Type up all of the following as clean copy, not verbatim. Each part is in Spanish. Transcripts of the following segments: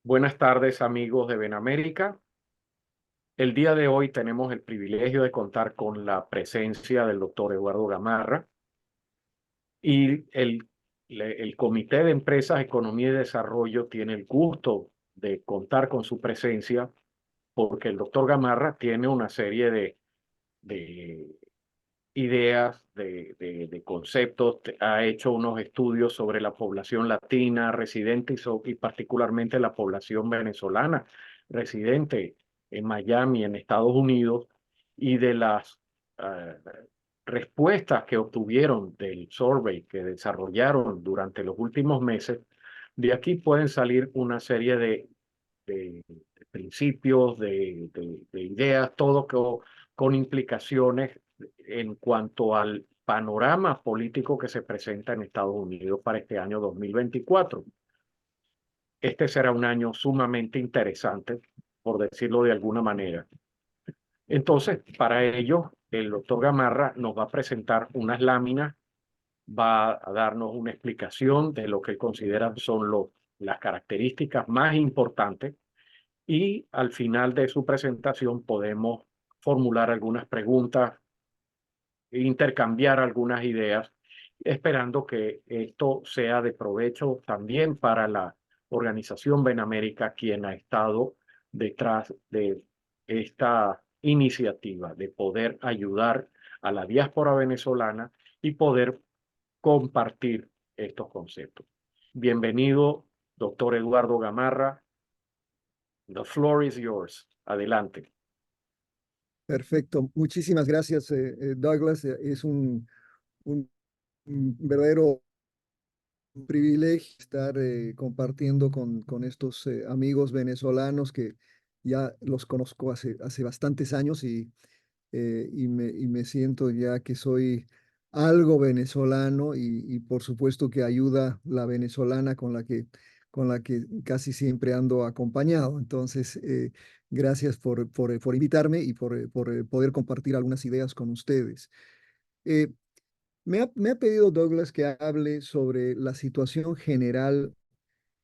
Buenas tardes, amigos de Benamérica. El día de hoy tenemos el privilegio de contar con la presencia del doctor Eduardo Gamarra y el Comité de Empresas, Economía y Desarrollo tiene el gusto de contar con su presencia porque el doctor Gamarra tiene una serie de ideas, de conceptos, ha hecho unos estudios sobre la población latina residente y particularmente la población venezolana residente en Miami, en Estados Unidos, y de las eh, respuestas que obtuvieron del survey que desarrollaron durante los últimos meses. De aquí pueden salir una serie de principios, de ideas, todo con implicaciones en cuanto al panorama político que se presenta en Estados Unidos para este año 2024. Este será un año sumamente interesante, por decirlo de alguna manera. Entonces, para ello, el doctor Gamarra nos va a presentar unas láminas, va a darnos una explicación de lo que consideran son las características más importantes y al final de su presentación podemos formular algunas preguntas, intercambiar algunas ideas, esperando que esto sea de provecho también para la organización Benamérica, quien ha estado detrás de esta iniciativa de poder ayudar a la diáspora venezolana y poder compartir estos conceptos. Bienvenido, doctor Eduardo Gamarra. The floor is yours. Adelante. Perfecto. Muchísimas gracias, Douglas. Es un verdadero privilegio estar compartiendo con estos amigos venezolanos que ya los conozco hace bastantes años y me siento ya que soy algo venezolano y por supuesto que ayuda la venezolana con la que casi siempre ando acompañado. Entonces, gracias por invitarme y por poder compartir algunas ideas con ustedes. Eh, me ha pedido Douglas que hable sobre la situación general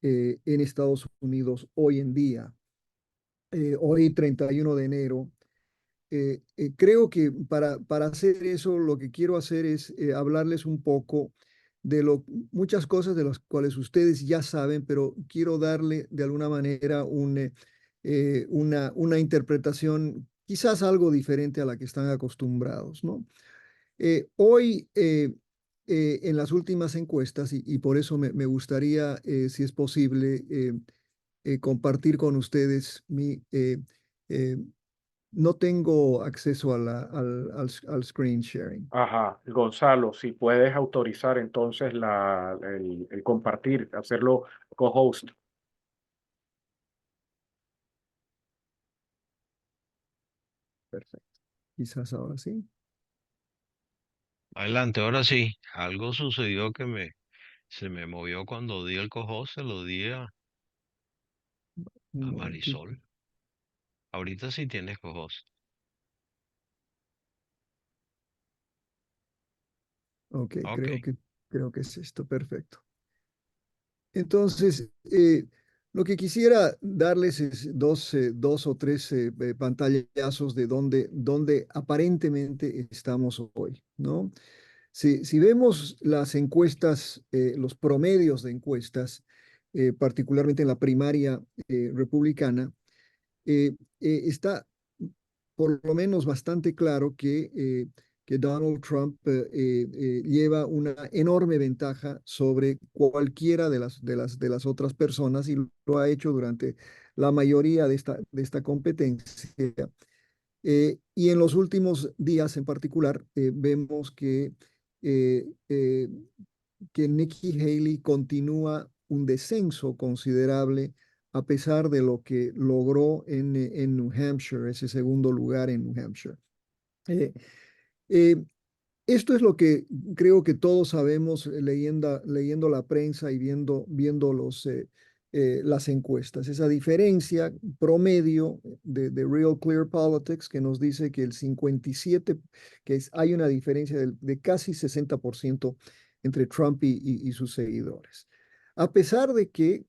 en Estados Unidos hoy en día. Hoy, 31 de enero. Creo que para hacer eso, lo que quiero hacer es hablarles un poco de muchas cosas de las cuales ustedes ya saben, pero quiero darle de alguna manera una interpretación quizás algo diferente a la que están acostumbrados, ¿no? Hoy, en las últimas encuestas, y por eso me gustaría, si es posible, compartir con ustedes eh, no tengo acceso a al screen sharing. Ajá, Gonzalo, si puedes autorizar entonces el compartir, hacerlo co-host. Perfecto. Quizás ahora sí. Adelante, ahora sí. Algo sucedió que se me movió cuando di el cojo, se lo di Un a momentito. Marisol. Ahorita sí tienes cojos. Ok, Ok. creo que es esto. Perfecto. Entonces, lo que quisiera darles es dos o tres pantallazos de dónde aparentemente estamos hoy, ¿no? Si vemos las encuestas, los promedios de encuestas, particularmente en la primaria republicana, está por lo menos bastante claro que Donald Trump lleva una enorme ventaja sobre cualquiera de las otras personas y lo ha hecho durante la mayoría de de esta competencia. Y en los últimos días en particular, vemos eh, eh, que Nikki Haley continúa un descenso considerable a pesar de lo que logró en New Hampshire, ese segundo lugar en New Hampshire. Eh, eh, Esto es lo que creo que todos sabemos leyendo la prensa y viendo las encuestas. Esa diferencia promedio de Real Clear Politics que nos dice que el 57, hay una diferencia de casi 60% entre Trump y sus seguidores. A pesar de que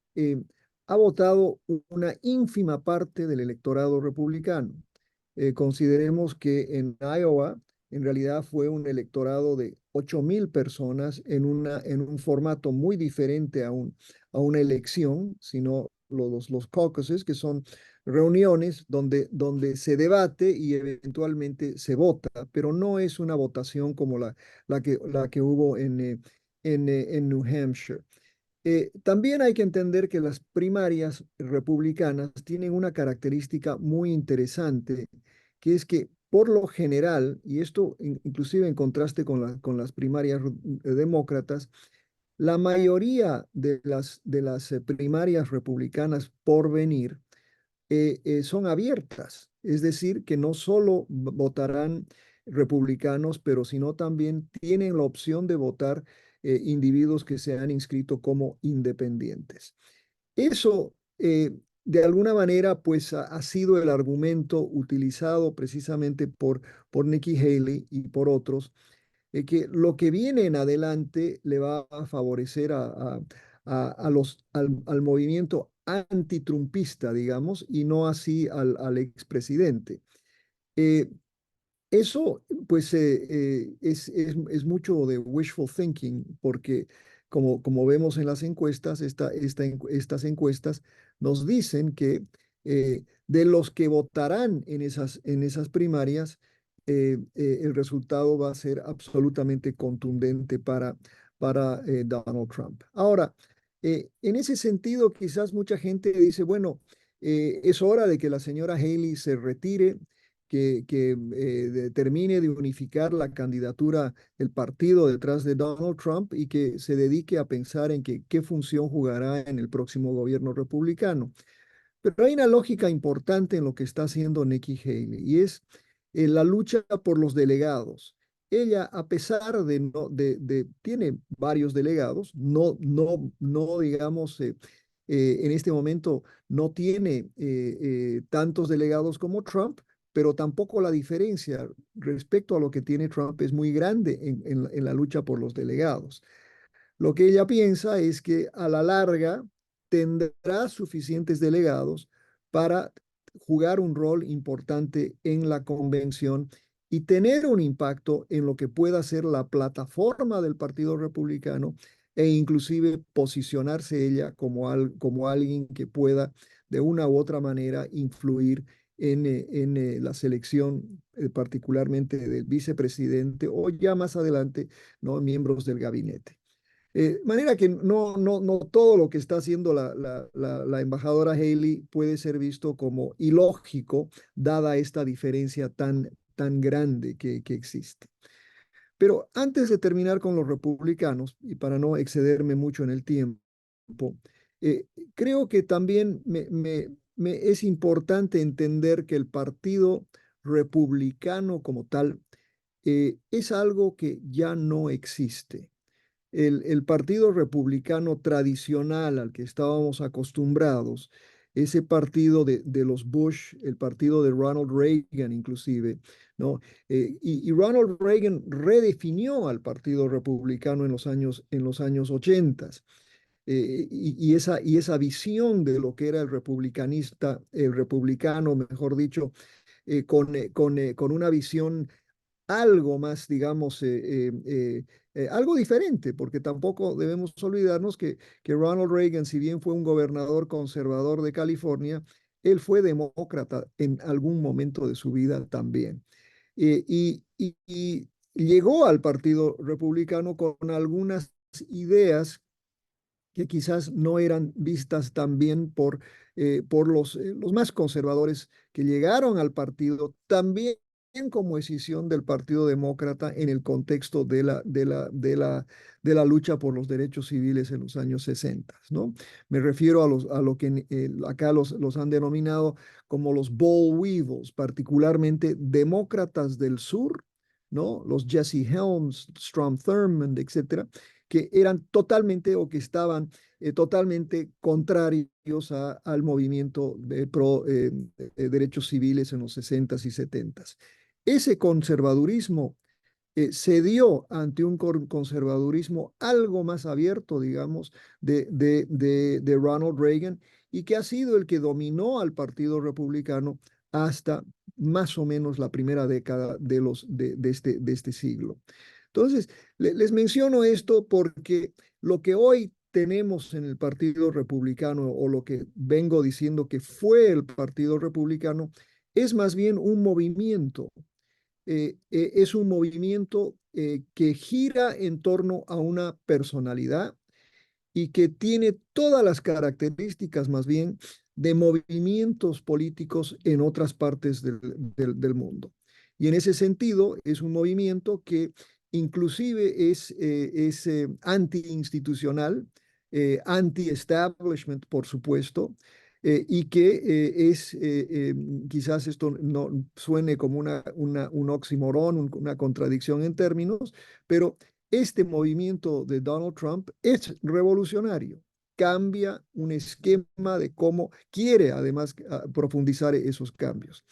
ha votado una ínfima parte del electorado republicano. Consideremos que en Iowa en realidad fue un electorado de 8,000 personas en un formato muy diferente a una elección, sino los caucuses, que son reuniones donde se debate y eventualmente se vota, pero no es una votación como la que hubo en New Hampshire. También hay que entender que las primarias republicanas tienen una característica muy interesante, que es que por lo general, y esto inclusive en contraste con las primarias demócratas, la mayoría de las primarias republicanas por venir son abiertas, es decir, que no solo votarán republicanos, pero sino también tienen la opción de votar individuos que se han inscrito como independientes. Eso, de alguna manera, pues ha sido el argumento utilizado precisamente por Nikki Haley y por otros, que lo que viene en adelante le va a favorecer al movimiento antitrumpista, digamos, y no así al expresidente. Eh, Eso, pues, es mucho de wishful thinking, porque como vemos en las encuestas, estas encuestas nos dicen que de los que votarán en esas primarias, el resultado va a ser absolutamente contundente para Donald Trump. Ahora, en ese sentido, quizás mucha gente dice, bueno, es hora de que la señora Haley se retire, que termine de unificar la candidatura del partido detrás de Donald Trump y que se dedique a pensar en qué función jugará en el próximo gobierno republicano. Pero hay una lógica importante en lo que está haciendo Nikki Haley y es la lucha por los delegados. Ella, a pesar tiene varios delegados, no digamos, en este momento no tiene tantos delegados como Trump, pero tampoco la diferencia respecto a lo que tiene Trump es muy grande en la lucha por los delegados. Lo que ella piensa es que a la larga tendrá suficientes delegados para jugar un rol importante en la convención y tener un impacto en lo que pueda ser la plataforma del Partido Republicano e inclusive posicionarse ella como alguien que pueda de una u otra manera influir en la selección particularmente del vicepresidente o ya más adelante, ¿no?, miembros del gabinete. Manera que no todo lo que está haciendo la embajadora Haley puede ser visto como ilógico, dada esta diferencia tan grande que existe. Pero antes de terminar con los republicanos, y para no excederme mucho en el tiempo, eh, creo que también es importante entender que el Partido Republicano como tal es algo que ya no existe. El Partido Republicano tradicional al que estábamos acostumbrados, ese partido de los Bush, el partido de Ronald Reagan inclusive, ¿no? Y Ronald Reagan redefinió al Partido Republicano en los años 80. Y esa visión de lo que era el republicano, mejor dicho, con una visión algo más, digamos, algo diferente, porque tampoco debemos olvidarnos que Ronald Reagan, si bien fue un gobernador conservador de California, él fue demócrata en algún momento de su vida también. Y llegó al Partido Republicano con algunas ideas que quizás no eran vistas tan bien por los más conservadores que llegaron al partido, también como decisión del Partido Demócrata en el contexto de la lucha por los derechos civiles en los años 60, ¿no? Me refiero a lo que acá los han denominado como los boll weevils, particularmente demócratas del sur, ¿no? Los Jesse Helms, Strom Thurmond, etcétera, que eran totalmente o que estaban totalmente contrarios al movimiento de pro derechos civiles en los 60s y 70s. Ese conservadurismo se dio ante un conservadurismo algo más abierto, digamos, de Ronald Reagan, y que ha sido el que dominó al Partido Republicano hasta más o menos la primera década de este siglo. Entonces, les menciono esto porque lo que hoy tenemos en el Partido Republicano, o lo que vengo diciendo que fue el Partido Republicano, es más bien un movimiento. Es un movimiento que gira en torno a una personalidad y que tiene todas las características más bien de movimientos políticos en otras partes del mundo. Y en ese sentido es un movimiento que inclusive es anti-institucional, anti-establishment, por supuesto, y que quizás esto no suene como un oxímoron, una contradicción en términos, pero este movimiento de Donald Trump es revolucionario, cambia un esquema de cómo quiere además profundizar esos cambios.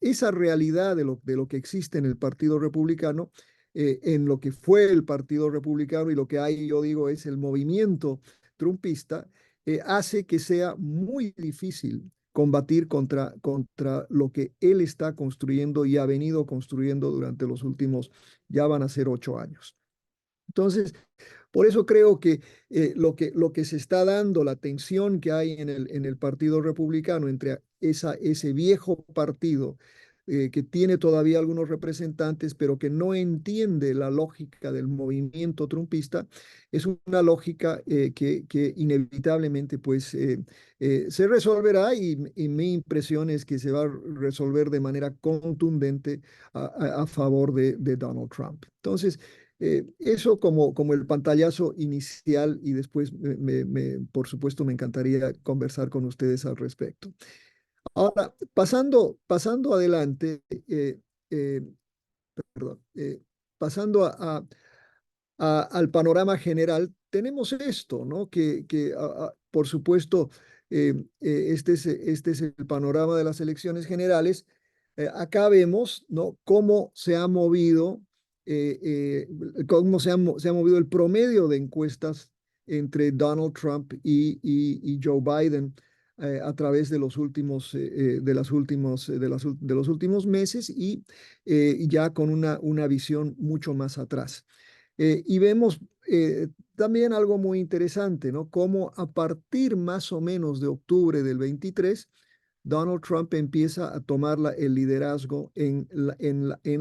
Esa realidad de lo que existe en el Partido Republicano, en lo que fue el Partido Republicano y lo que hay, yo digo, es el movimiento trumpista, hace que sea muy difícil combatir contra lo que él está construyendo y ha venido construyendo durante los últimos, ya van a ser 8 años. Entonces, por eso creo que, lo que se está dando, la tensión que hay en el Partido Republicano entre ese viejo partido que tiene todavía algunos representantes, pero que no entiende la lógica del movimiento trumpista, es una lógica que inevitablemente pues, se resolverá, y mi impresión es que se va a resolver de manera contundente a favor de Donald Trump. Entonces, eso como el pantallazo inicial, y después, por supuesto, me encantaría conversar con ustedes al respecto. Ahora, pasando adelante, eh, perdón, pasando al panorama general, tenemos esto, ¿no? Por supuesto, este es el panorama de las elecciones generales. Acá vemos, ¿no? Cómo se ha movido, cómo se ha movido el promedio de encuestas entre Donald Trump y Joe Biden a través de los últimos, de los últimos meses, y ya con una visión mucho más atrás. Y vemos también algo muy interesante, ¿no? Cómo a partir más o menos de octubre del 23, Donald Trump empieza a tomar el liderazgo en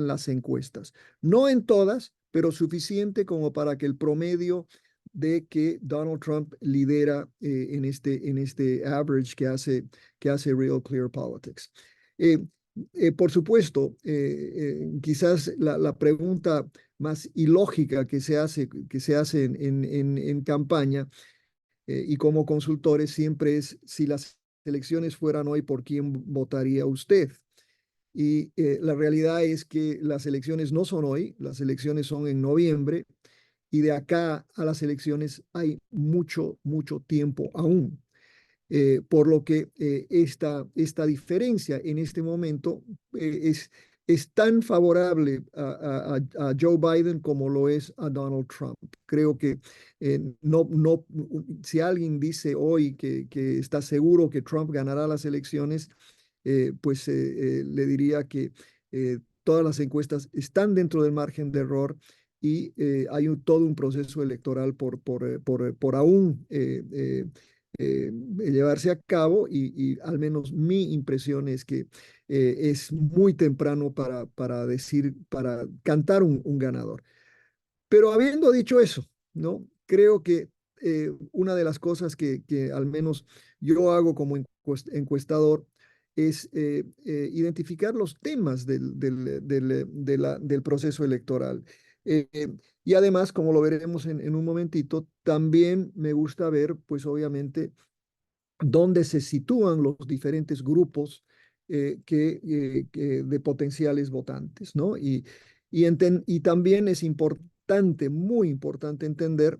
las encuestas. No en todas, pero suficiente como para que el promedio de que Donald Trump lidera en este average que hace Real Clear Politics. Eh, por supuesto, quizás la pregunta más ilógica que se hace en campaña y como consultores siempre es: si las elecciones fueran hoy, ¿por quién votaría usted? Y la realidad es que las elecciones no son hoy, las elecciones son en noviembre, y de acá a las elecciones hay mucho, mucho tiempo aún. Por lo que esta diferencia en este momento es tan favorable a Joe Biden como lo es a Donald Trump. Creo que si alguien dice hoy que está seguro que Trump ganará las elecciones, pues le diría que todas las encuestas están dentro del margen de error, y hay todo un proceso electoral por aún llevarse a cabo, y al menos mi impresión es que es muy temprano para cantar un ganador. Pero habiendo dicho eso, ¿no? Creo que una de las cosas que al menos yo hago como encuestador es identificar los temas del proceso electoral. Eh, eh, y además, como lo veremos en un momentito, también me gusta ver, pues obviamente, dónde se sitúan los diferentes grupos de potenciales votantes, ¿no? Y también es importante, muy importante entender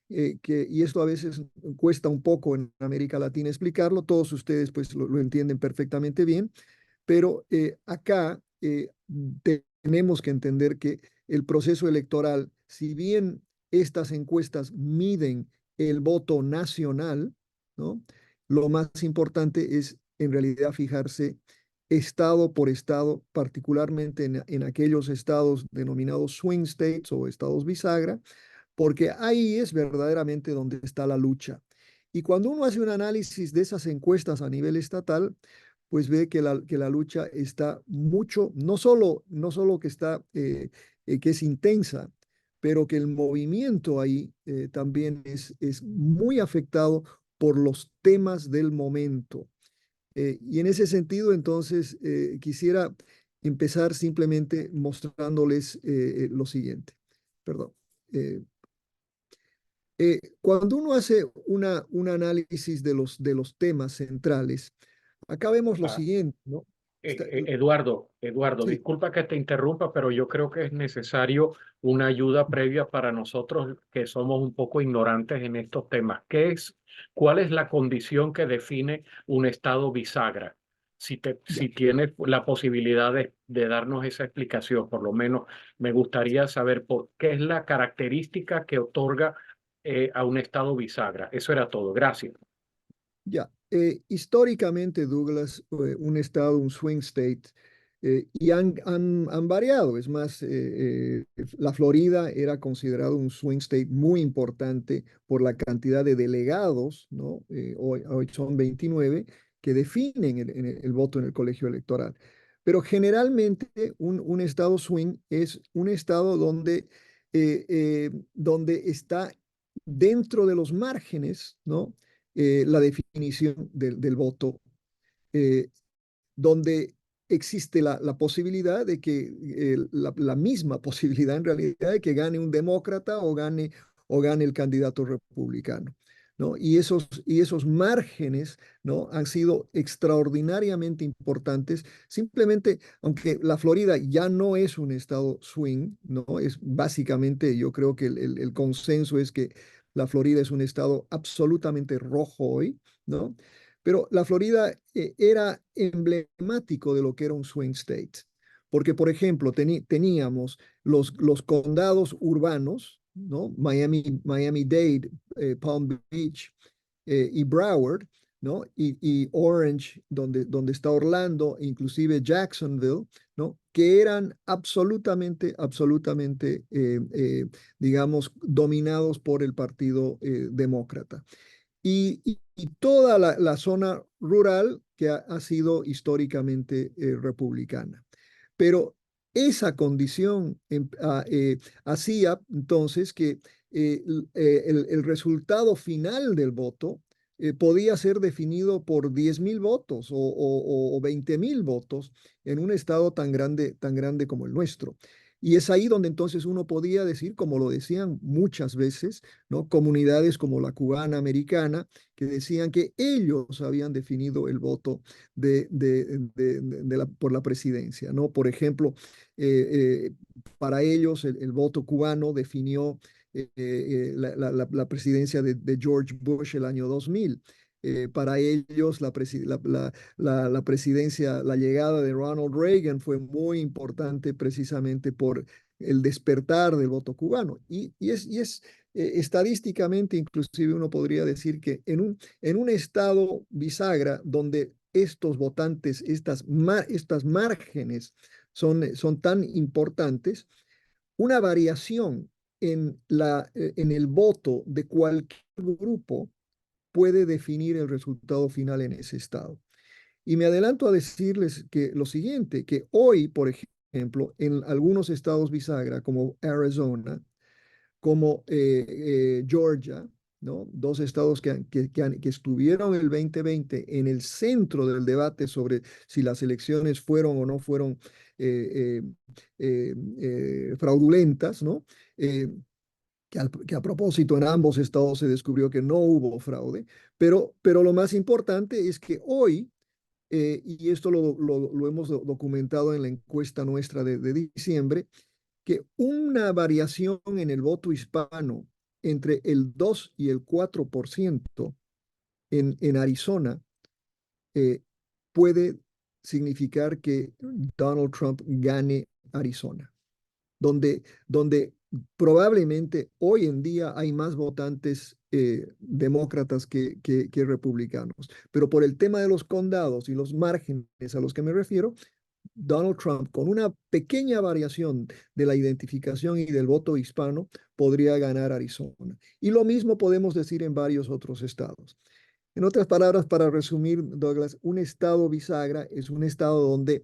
y esto a veces cuesta un poco en América Latina explicarlo, todos ustedes pues lo entienden perfectamente bien, pero acá tenemos que entender que el proceso electoral, si bien estas encuestas miden el voto nacional, ¿no? Lo más importante es en realidad fijarse estado por estado, particularmente en aquellos estados denominados swing states o estados bisagra, porque ahí es verdaderamente donde está la lucha. Y cuando uno hace un análisis de esas encuestas a nivel estatal, pues ve que la lucha está mucho, no solo que está, que es intensa, pero que el movimiento ahí también es muy afectado por los temas del momento. Y en ese sentido, entonces, quisiera empezar simplemente mostrándoles lo siguiente. Perdón. Eh, Cuando uno hace un análisis de los temas centrales, acá vemos lo Ah, siguiente, ¿no? Eduardo, Sí, disculpa que te interrumpa, pero yo creo que es necesario una ayuda previa para nosotros que somos un poco ignorantes en estos temas. ¿Cuál es la condición que define un estado bisagra? ya. Si tienes la posibilidad de darnos esa explicación, por lo menos me gustaría saber por qué es la característica que otorga a un estado bisagra. Eso era todo. Gracias. Ya, históricamente, Douglas, un estado, un swing state, y han variado. Es más, la Florida era considerado un swing state muy importante por la cantidad de delegados, ¿no? Hoy son 29 que definen el voto en el colegio electoral. Pero generalmente un estado swing es un estado donde está dentro de los márgenes, ¿no? La definición del voto, eh, donde existe la posibilidad de que, la misma posibilidad en realidad de que gane un demócrata o gane el candidato republicano, ¿no? Y esos márgenes, ¿no? Han sido extraordinariamente importantes. Simplemente, aunque la Florida ya no es un estado swing, ¿no? Es básicamente, yo creo que el consenso es que la Florida es un estado absolutamente rojo hoy, ¿no? Pero la Florida era emblemático de lo que era un swing state, porque, por ejemplo, teníamos los condados urbanos, ¿no? Miami-Dade, Palm Beach y Broward, ¿no? Y Orange, donde está Orlando, inclusive Jacksonville, ¿no? Que eran absolutamente, digamos, dominados por el Partido Demócrata y toda la zona rural que ha sido históricamente republicana. Pero esa condición hacía entonces que el resultado final del voto podía ser definido por 10.000 votos o 20.000 votos en un estado tan grande como el nuestro. Y es ahí donde entonces uno podía decir, como lo decían muchas veces, ¿no? Comunidades como la cubana americana, que decían que ellos habían definido el voto por la presidencia, ¿no? Por ejemplo, eh, para ellos el voto cubano definió la presidencia de George Bush el año 2000. Para ellos la presidencia, la llegada de Ronald Reagan fue muy importante precisamente por el despertar del voto cubano. Y es estadísticamente, inclusive uno podría decir que en un estado bisagra donde estos votantes, estas márgenes son tan importantes, una variación en el voto de cualquier grupo puede definir el resultado final en ese estado. Y me adelanto a decirles que lo siguiente, que hoy, por ejemplo, en algunos estados bisagra, como Arizona, como Georgia, ¿no? Dos estados que estuvieron el 2020 en el centro del debate sobre si las elecciones fueron o no fueron fraudulentas, ¿no? Que a propósito en ambos estados se descubrió que no hubo fraude, pero lo más importante es que hoy, y esto lo hemos documentado en la encuesta nuestra de diciembre, que una variación en el voto hispano entre el 2 y el 4% en Arizona eh, puede significar que Donald Trump gane Arizona, donde probablemente hoy en día hay más votantes demócratas que republicanos. Pero por el tema de los condados y los márgenes a los que me refiero, Donald Trump, con una pequeña variación de la identificación y del voto hispano, podría ganar Arizona. Y lo mismo podemos decir en varios otros estados. En otras palabras, para resumir, Douglas, un estado bisagra es un estado donde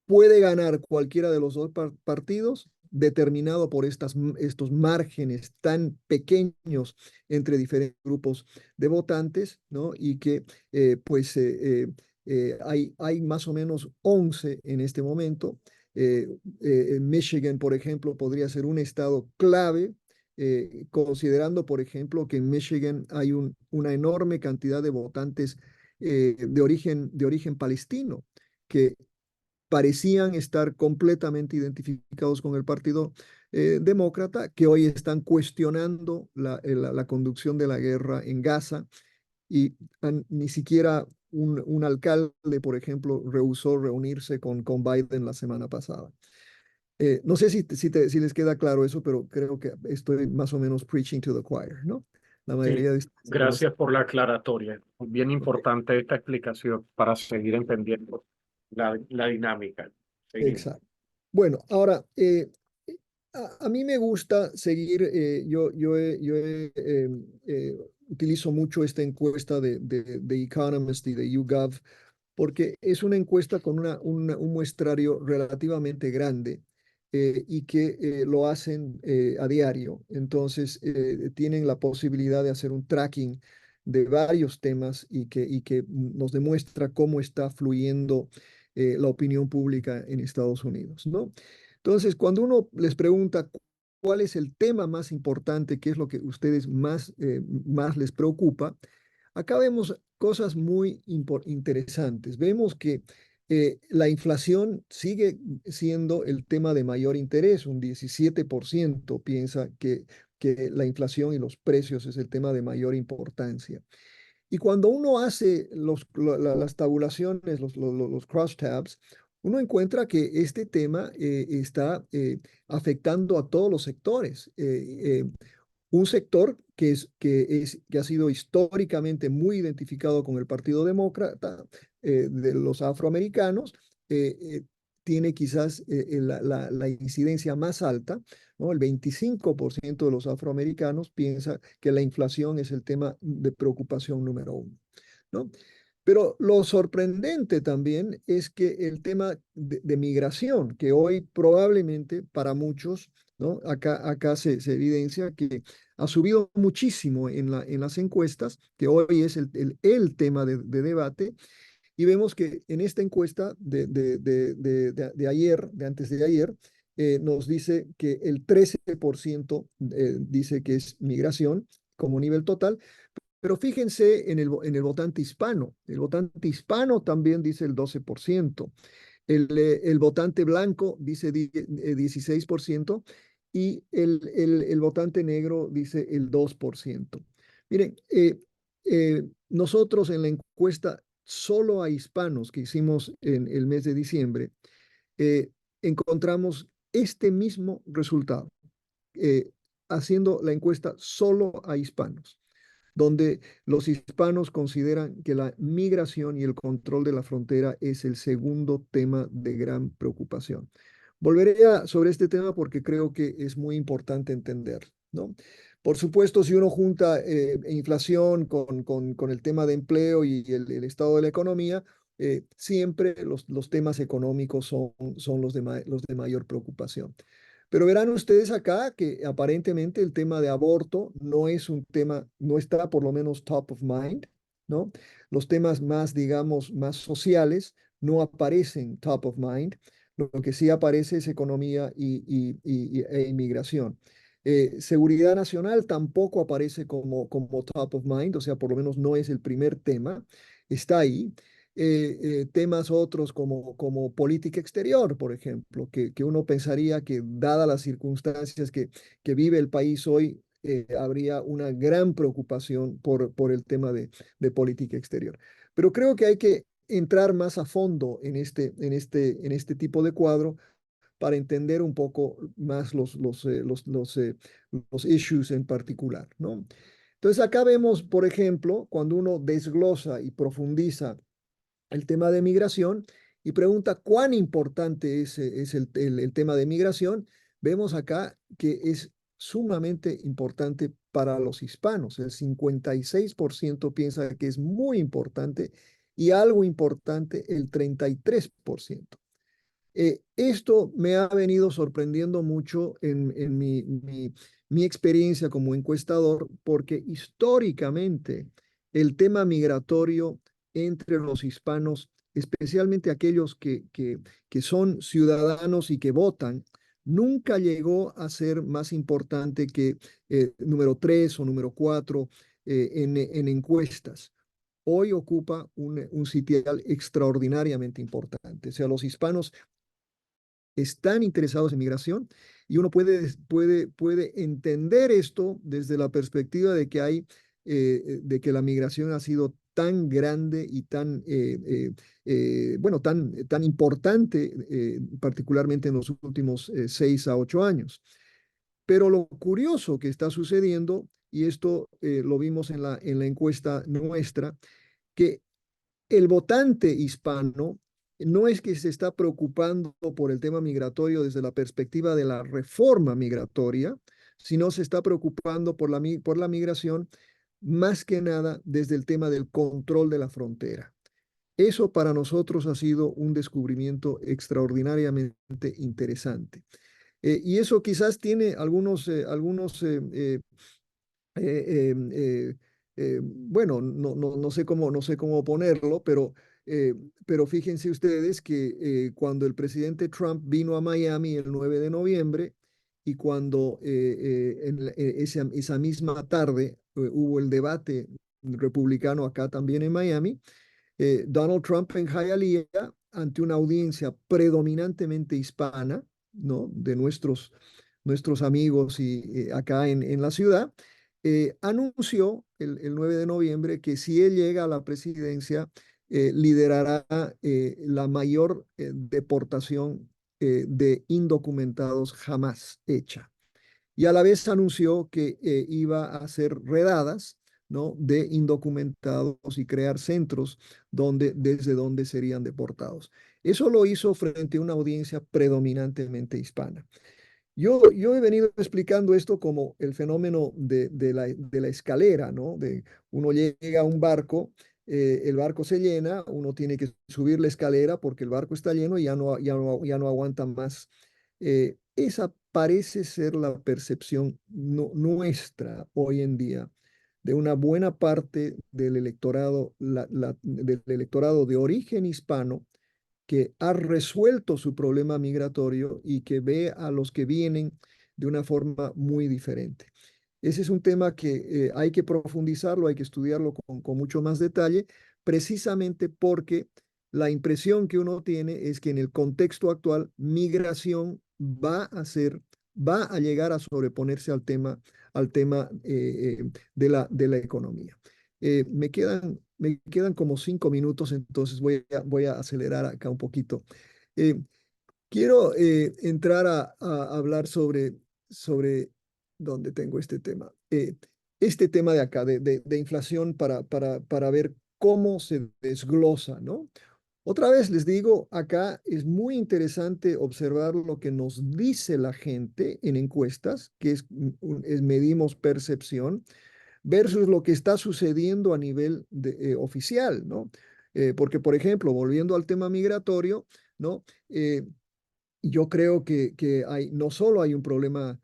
puede ganar cualquiera de los dos partidos, determinado por estos márgenes tan pequeños entre diferentes grupos de votantes, ¿no? Y que hay más o menos 11 en este momento. En Michigan, por ejemplo, podría ser un estado clave, considerando, por ejemplo, que en Michigan hay una enorme cantidad de votantes de origen palestino, que parecían estar completamente identificados con el Partido Demócrata, que hoy están cuestionando la conducción de la guerra en Gaza y ni siquiera un alcalde, por ejemplo, rehusó reunirse con Biden la semana pasada. No sé si les queda claro eso, pero creo que estoy más o menos preaching to the choir, ¿no? La Sí, mayoría de gracias por la aclaratoria. Bien Ok, importante esta explicación para seguir entendiendo la dinámica. Seguimos. exacto. Bueno, ahora, a mí me gusta seguir, utilizo mucho esta encuesta de Economist y de YouGov, porque es una encuesta con un muestrario relativamente grande y que lo hacen a diario. Entonces, tienen la posibilidad de hacer un tracking de varios temas y que nos demuestra cómo está fluyendo la opinión pública en Estados Unidos, ¿no? Entonces, cuando uno les pregunta cuál es el tema más importante, qué es lo que ustedes más les preocupa, acá vemos cosas muy interesantes. Vemos que la inflación sigue siendo el tema de mayor interés. Un 17% piensa que la inflación y los precios es el tema de mayor importancia. Y cuando uno hace las tabulaciones, los crosstabs, uno encuentra que este tema está afectando a todos los sectores. Un sector que ha sido históricamente muy identificado con el Partido Demócrata, de los afroamericanos, eh, tiene quizás la incidencia más alta, ¿no? El 25% de los afroamericanos piensa que la inflación es el tema de preocupación número uno, ¿no? Pero lo sorprendente también es que el tema de migración, que hoy probablemente para muchos, ¿no? Acá se evidencia que ha subido muchísimo en las encuestas, que hoy es el tema de debate, y vemos que en esta encuesta de ayer, de antes de ayer, nos dice que el 13% dice que es migración como nivel total, pero fíjense en el votante hispano. El votante hispano también dice el 12%. El votante blanco dice 16% y el votante negro dice el 2%. Miren, nosotros en la encuesta solo a hispanos que hicimos en el mes de diciembre, eh, encontramos este mismo resultado, eh, haciendo la encuesta solo a hispanos, donde los hispanos consideran que la migración y el control de la frontera es el segundo tema de gran preocupación. Volveré sobre este tema porque creo que es muy importante entender, ¿no? Por supuesto, si uno junta inflación con el tema de empleo y el estado de la economía, siempre los temas económicos son los de mayor preocupación. Pero verán ustedes acá que aparentemente el tema de aborto no es un tema, no está por lo menos top of mind, ¿no? Los temas más, digamos, más sociales no aparecen top of mind. Lo que sí aparece es economía e inmigración. Seguridad nacional tampoco aparece como top of mind, o sea, por lo menos no es el primer tema, está ahí. Temas otros como política exterior, por ejemplo, que uno pensaría que dadas las circunstancias que vive el país hoy, habría una gran preocupación por el tema de política exterior. Pero creo que hay que entrar más a fondo en este tipo de cuadro para entender un poco más los issues en particular, ¿no? Entonces acá vemos, por ejemplo, cuando uno desglosa y profundiza el tema de migración y pregunta cuán importante es el tema de migración, vemos acá que es sumamente importante para los hispanos. El 56% piensa que es muy importante y algo importante el 33%. Esto me ha venido sorprendiendo mucho en mi experiencia como encuestador, porque históricamente el tema migratorio entre los hispanos, especialmente aquellos que son ciudadanos y que votan, nunca llegó a ser más importante que número 3 o número 4 en encuestas. Hoy ocupa un sitial extraordinariamente importante. O sea, los hispanos están interesados en migración y uno puede entender esto desde la perspectiva de que de que la migración ha sido tan grande y tan, bueno, tan importante, particularmente en los últimos 6 a 8 años. Pero lo curioso que está sucediendo, y esto lo vimos en la encuesta nuestra, que el votante hispano no es que se está preocupando por el tema migratorio desde la perspectiva de la reforma migratoria, sino se está preocupando por la migración más que nada desde el tema del control de la frontera. Eso para nosotros ha sido un descubrimiento extraordinariamente interesante. Y eso quizás tiene bueno, no sé cómo ponerlo, pero fíjense ustedes que cuando el presidente Trump vino a Miami el 9 de noviembre y cuando esa misma tarde hubo el debate republicano acá también en Miami, Donald Trump en Hialeah, ante una audiencia predominantemente hispana, ¿no? De nuestros amigos acá en la ciudad, anunció el 9 de noviembre que si él llega a la presidencia, liderará la mayor deportación de indocumentados jamás hecha. Y a la vez anunció que iba a hacer redadas, ¿no? De indocumentados y crear centros desde donde serían deportados. Eso lo hizo frente a una audiencia predominantemente hispana. Yo he venido explicando esto como el fenómeno de la escalera, ¿no? Uno llega a un barco, el barco se llena, uno tiene que subir la escalera porque el barco está lleno y ya no aguanta más. Esa parece ser la percepción nuestra hoy en día de una buena parte del electorado, del electorado de origen hispano que ha resuelto su problema migratorio y que ve a los que vienen de una forma muy diferente. Ese es un tema que hay que profundizarlo, hay que estudiarlo con mucho más detalle, precisamente porque la impresión que uno tiene es que en el contexto actual, migración va a llegar a sobreponerse al tema de la economía. Me quedan como 5 minutos, entonces voy a acelerar acá un poquito. Eh, Quiero entrar a hablar sobre dónde tengo este tema. Este tema de acá, de inflación, para ver cómo se desglosa, ¿no? Otra vez les digo, acá es muy interesante observar lo que nos dice la gente en encuestas, que medimos percepción versus lo que está sucediendo a nivel oficial, ¿no? Porque, por ejemplo, volviendo al tema migratorio, ¿no? Yo creo que no solo hay un problema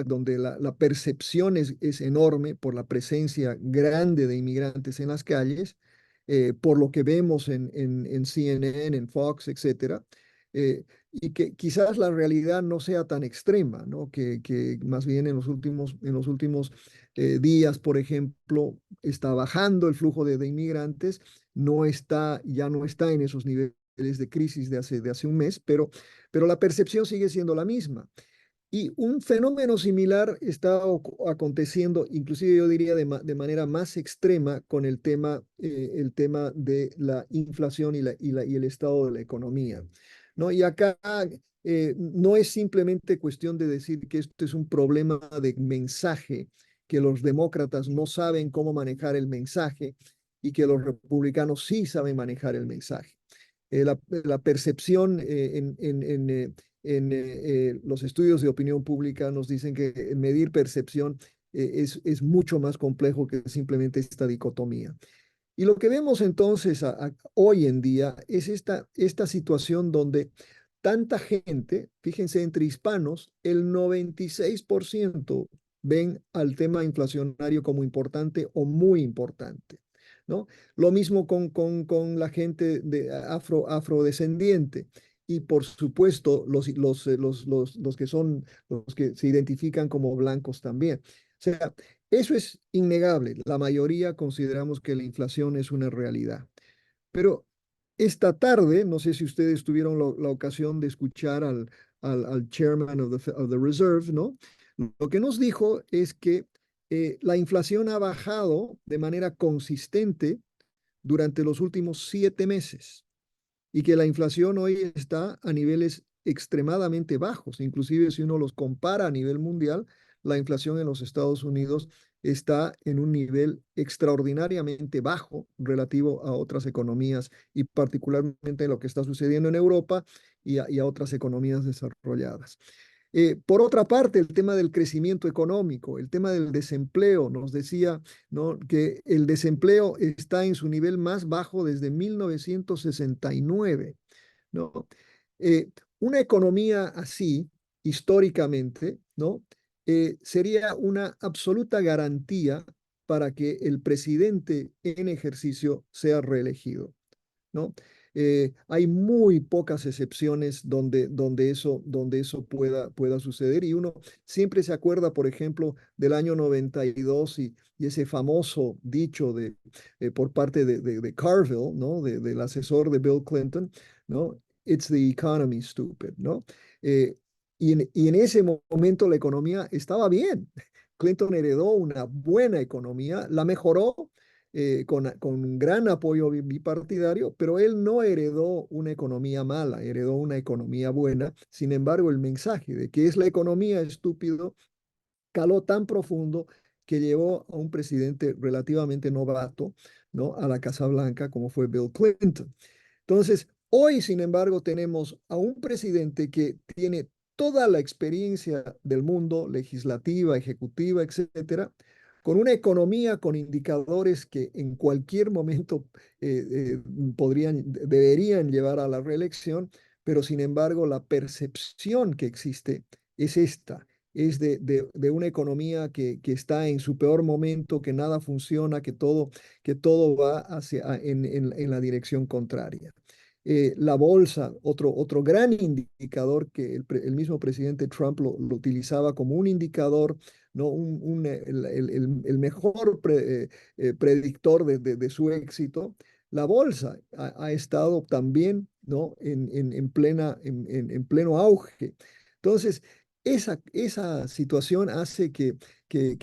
donde la percepción es enorme por la presencia grande de inmigrantes en las calles, por lo que vemos en CNN, en Fox, etcétera, y que quizás la realidad no sea tan extrema, ¿no? Que más bien en los últimos días, por ejemplo, está bajando el flujo de inmigrantes, ya no está en esos niveles de crisis de hace un mes, pero la percepción sigue siendo la misma. Y un fenómeno similar está aconteciendo, inclusive yo diría de manera más extrema, con el tema de la inflación y el estado de la economía, ¿no? Y acá no es simplemente cuestión de decir que esto es un problema de mensaje, que los demócratas no saben cómo manejar el mensaje y que los republicanos sí saben manejar el mensaje. La percepción en los estudios de opinión pública nos dicen que medir percepción es mucho más complejo que simplemente esta dicotomía. Y lo que vemos entonces hoy en día es esta situación donde tanta gente, fíjense, entre hispanos, el 96% ven al tema inflacionario como importante o muy importante, ¿no? Lo mismo con la gente afrodescendiente. Y por supuesto, los que son, los que se identifican como blancos también. O sea, eso es innegable. La mayoría consideramos que la inflación es una realidad. Pero esta tarde, no sé si ustedes tuvieron la ocasión de escuchar al chairman of the Reserve, ¿no? Lo que nos dijo es que la inflación ha bajado de manera consistente durante los últimos 7 meses y que la inflación hoy está a niveles extremadamente bajos. Inclusive si uno los compara a nivel mundial, la inflación en los Estados Unidos está en un nivel extraordinariamente bajo relativo a otras economías y particularmente lo que está sucediendo en Europa y a otras economías desarrolladas. Por otra parte, el tema del crecimiento económico, el tema del desempleo, nos decía, ¿no?, que el desempleo está en su nivel más bajo desde 1969, ¿no? Una economía así, históricamente, ¿no?, sería una absoluta garantía para que el presidente en ejercicio sea reelegido, ¿no? Hay muy pocas excepciones donde eso pueda suceder y uno siempre se acuerda, por ejemplo, del año 92 y ese famoso dicho por parte de Carville, ¿no? Del asesor de Bill Clinton, ¿no? It's the economy, stupid, ¿no? Eh, y en ese momento la economía estaba bien. Clinton heredó una buena economía, la mejoró con un gran apoyo bipartidario, pero él no heredó una economía mala, heredó una economía buena. Sin embargo, el mensaje de que es la economía estúpido caló tan profundo que llevó a un presidente relativamente novato, ¿no?, a la Casa Blanca, como fue Bill Clinton. Entonces, hoy, sin embargo, tenemos a un presidente que tiene toda la experiencia del mundo, legislativa, ejecutiva, etcétera, con una economía con indicadores que en cualquier momento deberían llevar a la reelección, pero sin embargo la percepción que existe es esta, es de una economía que está en su peor momento, que nada funciona, que todo va en la dirección contraria. La bolsa, otro gran indicador que el mismo presidente Trump lo utilizaba como un indicador, ¿no? El mejor predictor de su éxito. La bolsa ha estado también, ¿no?, en pleno auge. Entonces, esa situación hace que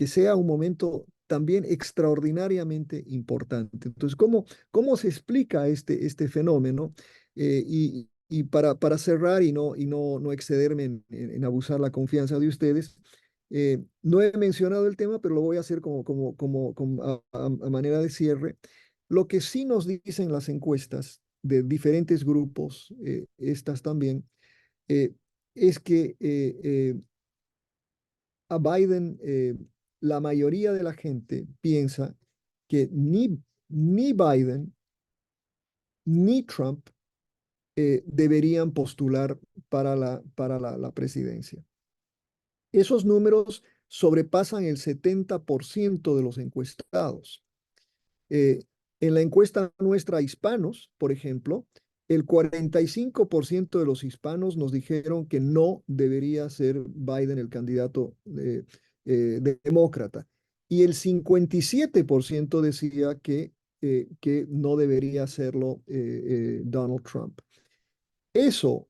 sea un momento también extraordinariamente importante. Entonces, ¿cómo se explica este fenómeno? Y para cerrar y no excederme en abusar la confianza de ustedes, no he mencionado el tema, pero lo voy a hacer a manera de cierre. Lo que sí nos dicen las encuestas de diferentes grupos, estas también, eh, es que a Biden, la mayoría de la gente piensa que ni Biden ni Trump deberían postular para la presidencia. Esos números sobrepasan el 70% de los encuestados. En la encuesta nuestra a hispanos, por ejemplo, el 45% de los hispanos nos dijeron que no debería ser Biden el candidato demócrata. Y el 57% decía que no debería serlo Donald Trump. Eso,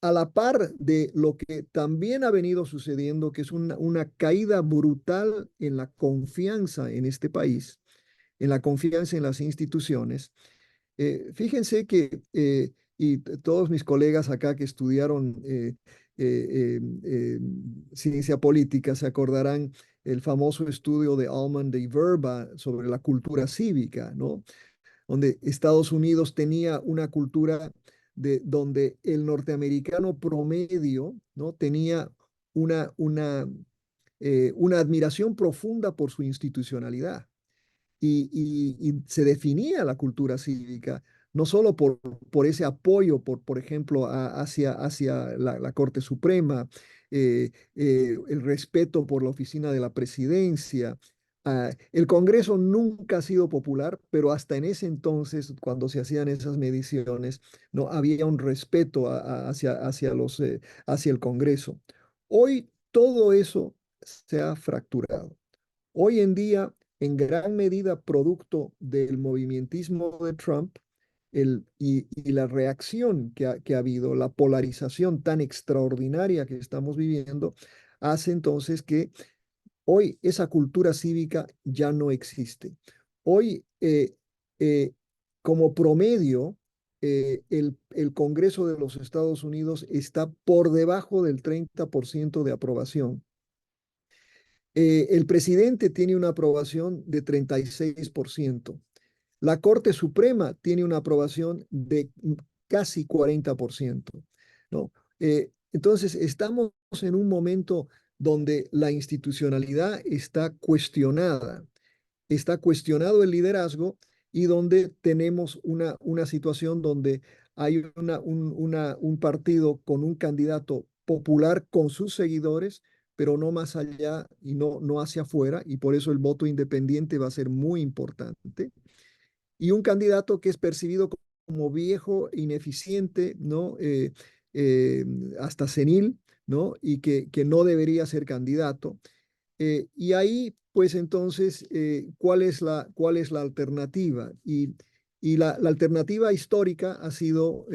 a la par de lo que también ha venido sucediendo, que es una caída brutal en la confianza en este país, en la confianza en las instituciones. Fíjense que y todos mis colegas acá que estudiaron ciencia política se acordarán el famoso estudio de Alman de Verba sobre la cultura cívica, ¿no? Donde Estados Unidos tenía una cultura donde el norteamericano promedio, ¿no? Tenía una admiración profunda por su institucionalidad y se definía la cultura cívica no solo por ese apoyo, por ejemplo, hacia la Corte Suprema, el respeto por la oficina de la presidencia. El Congreso nunca ha sido popular, pero hasta en ese entonces, cuando se hacían esas mediciones, no había un respeto hacia el Congreso. Hoy todo eso se ha fracturado. Hoy en día, en gran medida producto del movimentismo de Trump y la reacción que ha habido, la polarización tan extraordinaria que estamos viviendo, hace entonces que hoy esa cultura cívica ya no existe. Hoy, eh, como promedio, el Congreso de los Estados Unidos está por debajo del 30% de aprobación. El presidente tiene una aprobación de 36%. La Corte Suprema tiene una aprobación de casi 40%, ¿no? Entonces, estamos en un momento donde la institucionalidad está cuestionado el liderazgo y donde tenemos una situación donde hay un partido con un candidato popular con sus seguidores, pero no más allá y no hacia afuera, y por eso el voto independiente va a ser muy importante. Y un candidato que es percibido como viejo, ineficiente, ¿no? Eh, hasta senil, ¿no? Y que no debería ser candidato. Y ahí, pues entonces, ¿cuál es la alternativa? Y la alternativa histórica ha sido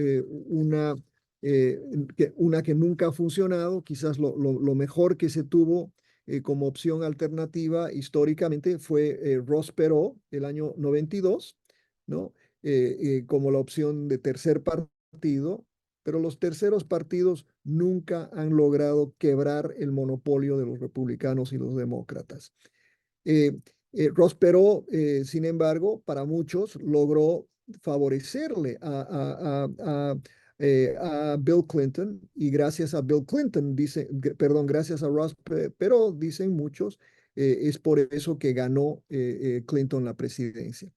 una que nunca ha funcionado. Quizás lo mejor que se tuvo como opción alternativa históricamente fue Ross Perot el año 92, ¿no? Como la opción de tercer partido, pero los terceros partidos nunca han logrado quebrar el monopolio de los republicanos y los demócratas. Ross Perot, sin embargo, para muchos logró favorecerle a Bill Clinton, y gracias a Bill Clinton, gracias a Ross Perot, dicen muchos, es por eso que ganó Clinton la presidencia.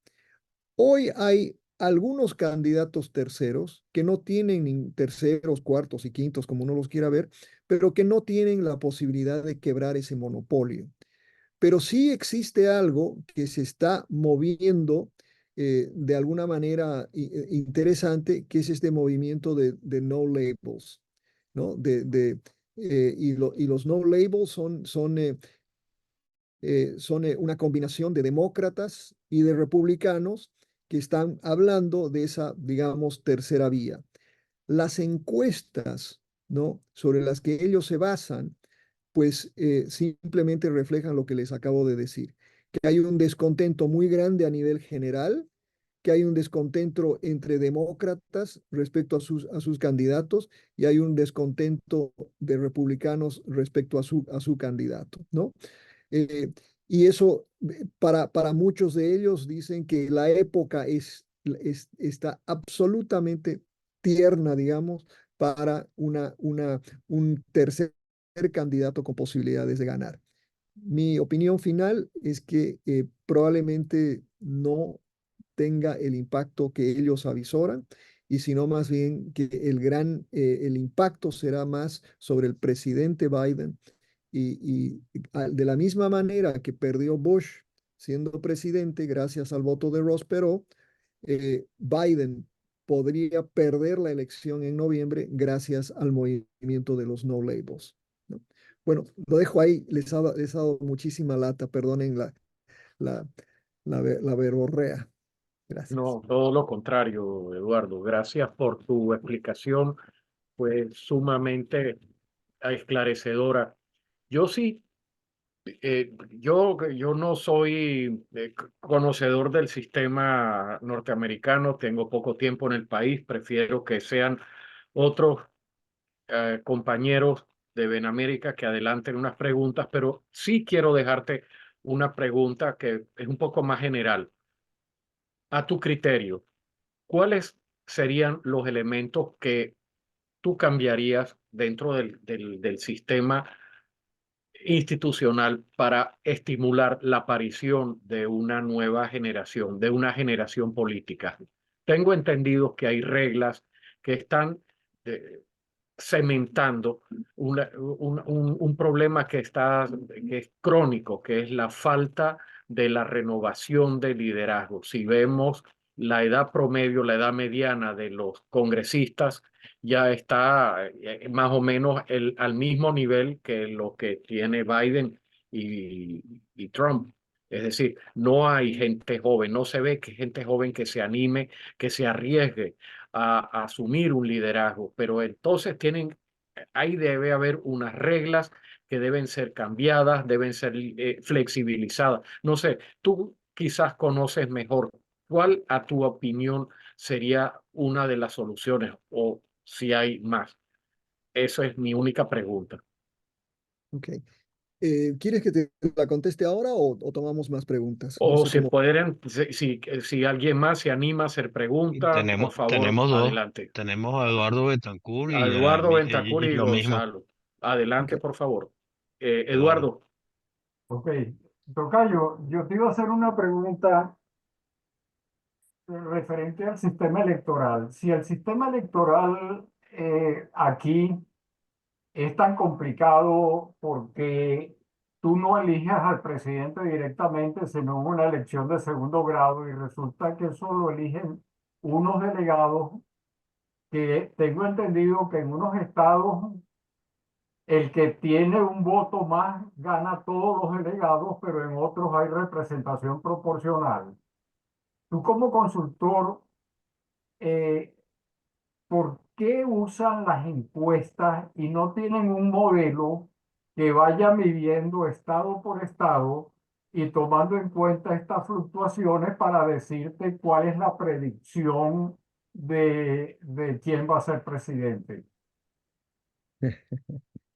Hoy hay algunos candidatos terceros que no tienen ni terceros, cuartos y quintos, como uno los quiera ver, pero que no tienen la posibilidad de quebrar ese monopolio. Pero sí existe algo que se está moviendo de alguna manera interesante, que es este movimiento de no labels, ¿no? Y los no labels son una combinación de demócratas y de republicanos que están hablando de esa, digamos, tercera vía. Las encuestas, ¿no? Sobre las que ellos se basan, pues simplemente reflejan lo que les acabo de decir, que hay un descontento muy grande a nivel general, que hay un descontento entre demócratas respecto a sus candidatos y hay un descontento de republicanos respecto a su candidato, ¿no? Eh, y eso, para muchos de ellos, dicen que la época está absolutamente tierna, digamos, para un tercer candidato con posibilidades de ganar. Mi opinión final es que probablemente no tenga el impacto que ellos avisoran, y sino más bien que el impacto será más sobre el presidente Biden de la misma manera que perdió Bush siendo presidente gracias al voto de Ross Perot, Biden podría perder la elección en noviembre gracias al movimiento de los no labels, ¿no? Bueno, lo dejo ahí, les ha dado muchísima lata, perdonen la, la verborrea. Gracias. No, todo lo contrario, Eduardo. Gracias por tu explicación, pues sumamente esclarecedora. Yo sí Yo no soy conocedor del sistema norteamericano, tengo poco tiempo en el país, prefiero que sean otros compañeros de Benamérica que adelanten unas preguntas, pero sí quiero dejarte una pregunta que es un poco más general. A tu criterio, ¿cuáles serían los elementos que tú cambiarías dentro del sistema institucional para estimular la aparición de una nueva generación, de una generación política? Tengo entendido que hay reglas que están eh, cementando un problema que es crónico, que es la falta de la renovación de liderazgo. Si vemos la edad promedio, la edad mediana de los congresistas, ya está más o menos al mismo nivel que lo que tiene Biden y Trump. Es decir, no hay gente joven, no se ve que gente joven que se anime, que se arriesgue a asumir un liderazgo, pero entonces ahí debe haber unas reglas que deben ser cambiadas, deben ser flexibilizadas. No sé, tú quizás conoces mejor cuál a tu opinión sería una de las soluciones o si hay más. Esa es mi única pregunta. Ok. ¿Quieres que te la conteste ahora o tomamos más preguntas? No O sé si cómo. pueden, si alguien más se anima a hacer Y preguntas, por favor, tenemos dos. adelante. Tenemos a Eduardo Betancourt A y a Eduardo mí, Ventacur y y yo mismo. Gonzalo. Adelante, Ok. por favor. Eduardo. Eduardo, Ok, Tocayo, yo te iba a hacer una pregunta referente al sistema electoral. Si el sistema electoral aquí es tan complicado porque tú no eliges al presidente directamente, sino en una elección de segundo grado y resulta que eso lo eligen unos delegados que tengo entendido que en unos estados el que tiene un voto más gana todos los delegados, pero en otros hay representación proporcional. Tú como consultor, eh, ¿por qué usan las encuestas y no tienen un modelo que vaya midiendo estado por estado y tomando en cuenta estas fluctuaciones para decirte cuál es la predicción de quién va a ser presidente?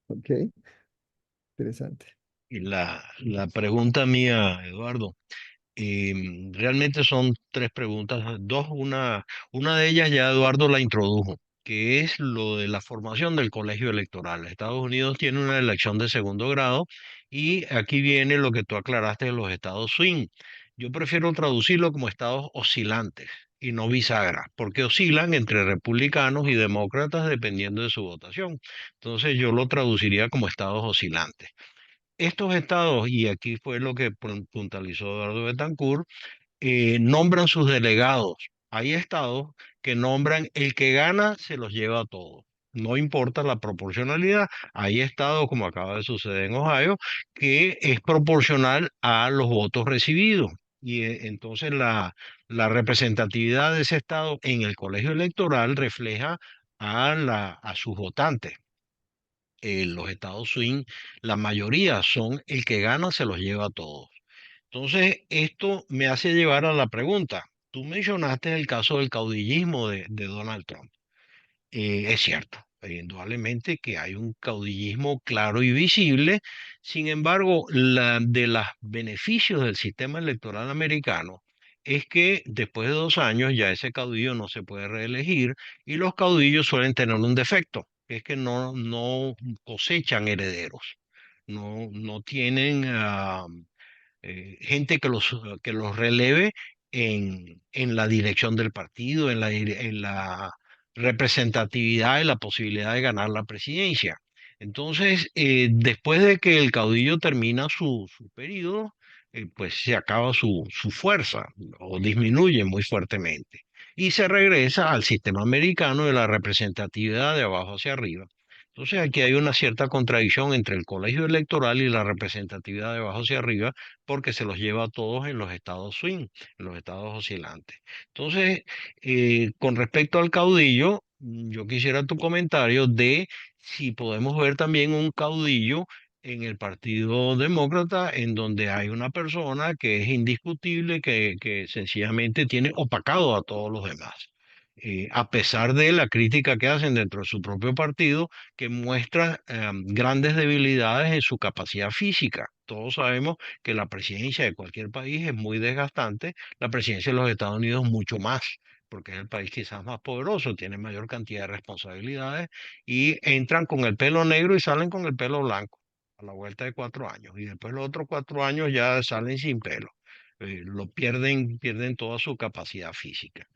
Ok, interesante. Y la pregunta mía, Eduardo, realmente son tres preguntas, dos, una de ellas ya Eduardo la introdujo, que es lo de la formación del colegio electoral. Estados Unidos tiene una elección de segundo grado y aquí viene lo que tú aclaraste de los estados swing. Yo prefiero traducirlo como estados oscilantes y no bisagra, porque oscilan entre republicanos y demócratas dependiendo de su votación. Entonces yo lo traduciría como estados oscilantes. Estos estados, y aquí fue lo que puntualizó Eduardo Betancourt, nombran sus delegados. Hay estados que nombran el que gana se los lleva a todos. No importa la proporcionalidad. Hay estados, como acaba de suceder en Ohio, que es proporcional a los votos recibidos. Y entonces la representatividad de ese estado en el colegio electoral refleja a sus votantes. Los estados swing, la mayoría son el que gana se los lleva a todos. Entonces, esto me hace llevar a la pregunta. Tú mencionaste el caso del caudillismo de Donald Trump. Es cierto, indudablemente que hay un caudillismo claro y visible. Sin embargo, de los beneficios del sistema electoral americano es que después de 2 años ya ese caudillo no se puede reelegir y los caudillos suelen tener un defecto, que es que no cosechan herederos, no tienen gente que los releve en la dirección del partido, en la representatividad y la posibilidad de ganar la presidencia. Entonces, después de que el caudillo termina su periodo, pues se acaba su fuerza o disminuye muy fuertemente. Y se regresa al sistema americano de la representatividad de abajo hacia arriba. Entonces aquí hay una cierta contradicción entre el colegio electoral y la representatividad de abajo hacia arriba, porque se los lleva a todos en los estados swing, en los estados oscilantes. Entonces, con respecto al caudillo, yo quisiera tu comentario de si podemos ver también un caudillo en el Partido Demócrata, en donde hay una persona que es indiscutible, que sencillamente tiene opacado a todos los demás. A pesar de la crítica que hacen dentro de su propio partido, que muestra grandes debilidades en su capacidad física. Todos sabemos que la presidencia de cualquier país es muy desgastante, la presidencia de los Estados Unidos mucho más, porque es el país quizás más poderoso, tiene mayor cantidad de responsabilidades y entran con el pelo negro y salen con el pelo blanco a la vuelta de 4 años. Y después los otros 4 años ya salen sin pelo. Lo pierden toda su capacidad física.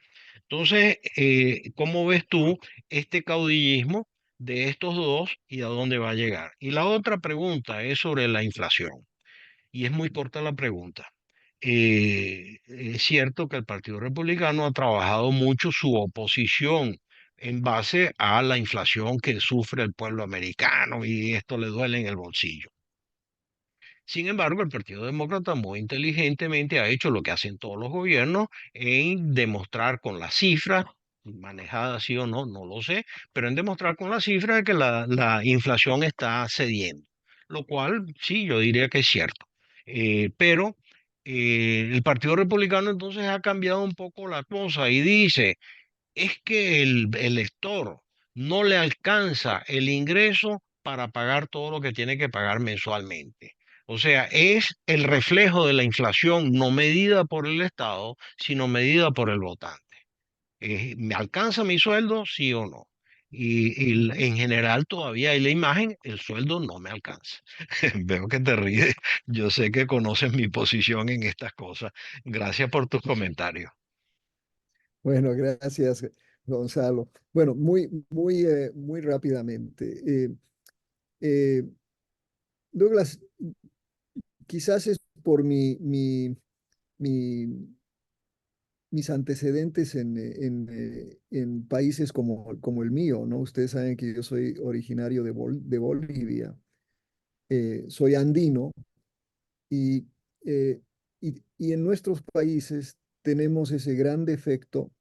Entonces, ¿cómo ves tú este caudillismo de estos dos y a dónde va a llegar? Y la otra pregunta es sobre la inflación. Y es muy corta la pregunta. Es cierto que el Partido Republicano ha trabajado mucho su oposición en base a la inflación que sufre el pueblo americano y esto le duele en el bolsillo. Sin embargo, el Partido Demócrata muy inteligentemente ha hecho lo que hacen todos los gobiernos en demostrar con las cifras, manejadas sí o no, no lo sé, pero en demostrar con las cifras que la inflación está cediendo, lo cual sí, yo diría que es cierto. Pero el Partido Republicano entonces ha cambiado un poco la cosa y dice, es que el elector no le alcanza el ingreso para pagar todo lo que tiene que pagar mensualmente. O sea, es el reflejo de la inflación no medida por el Estado, sino medida por el votante. ¿Me alcanza mi sueldo? Sí o no. Y en general todavía hay la imagen, el sueldo no me alcanza. Veo que te ríes. Yo sé que conoces mi posición en estas cosas. Gracias por tus comentarios. Bueno, gracias, Gonzalo. Bueno, muy rápidamente. Eh, Douglas, quizás es por mi- mis antecedentes en países como el mío, ¿no? Ustedes saben que yo soy originario de Bolivia, soy andino y, eh, y en nuestros países tenemos ese gran defecto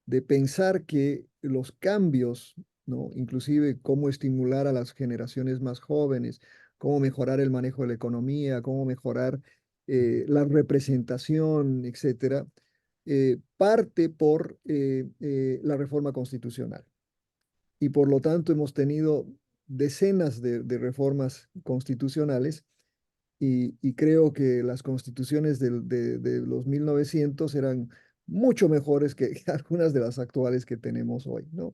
de pensar que los cambios, ¿no? Inclusive cómo estimular a las generaciones más jóvenes, cómo mejorar el manejo de la economía, cómo mejorar la representación, etcétera, parte por la reforma constitucional. Y por lo tanto hemos tenido decenas de reformas constitucionales y creo que las constituciones de los 1900 eran mucho mejores que algunas de las actuales que tenemos hoy, ¿no?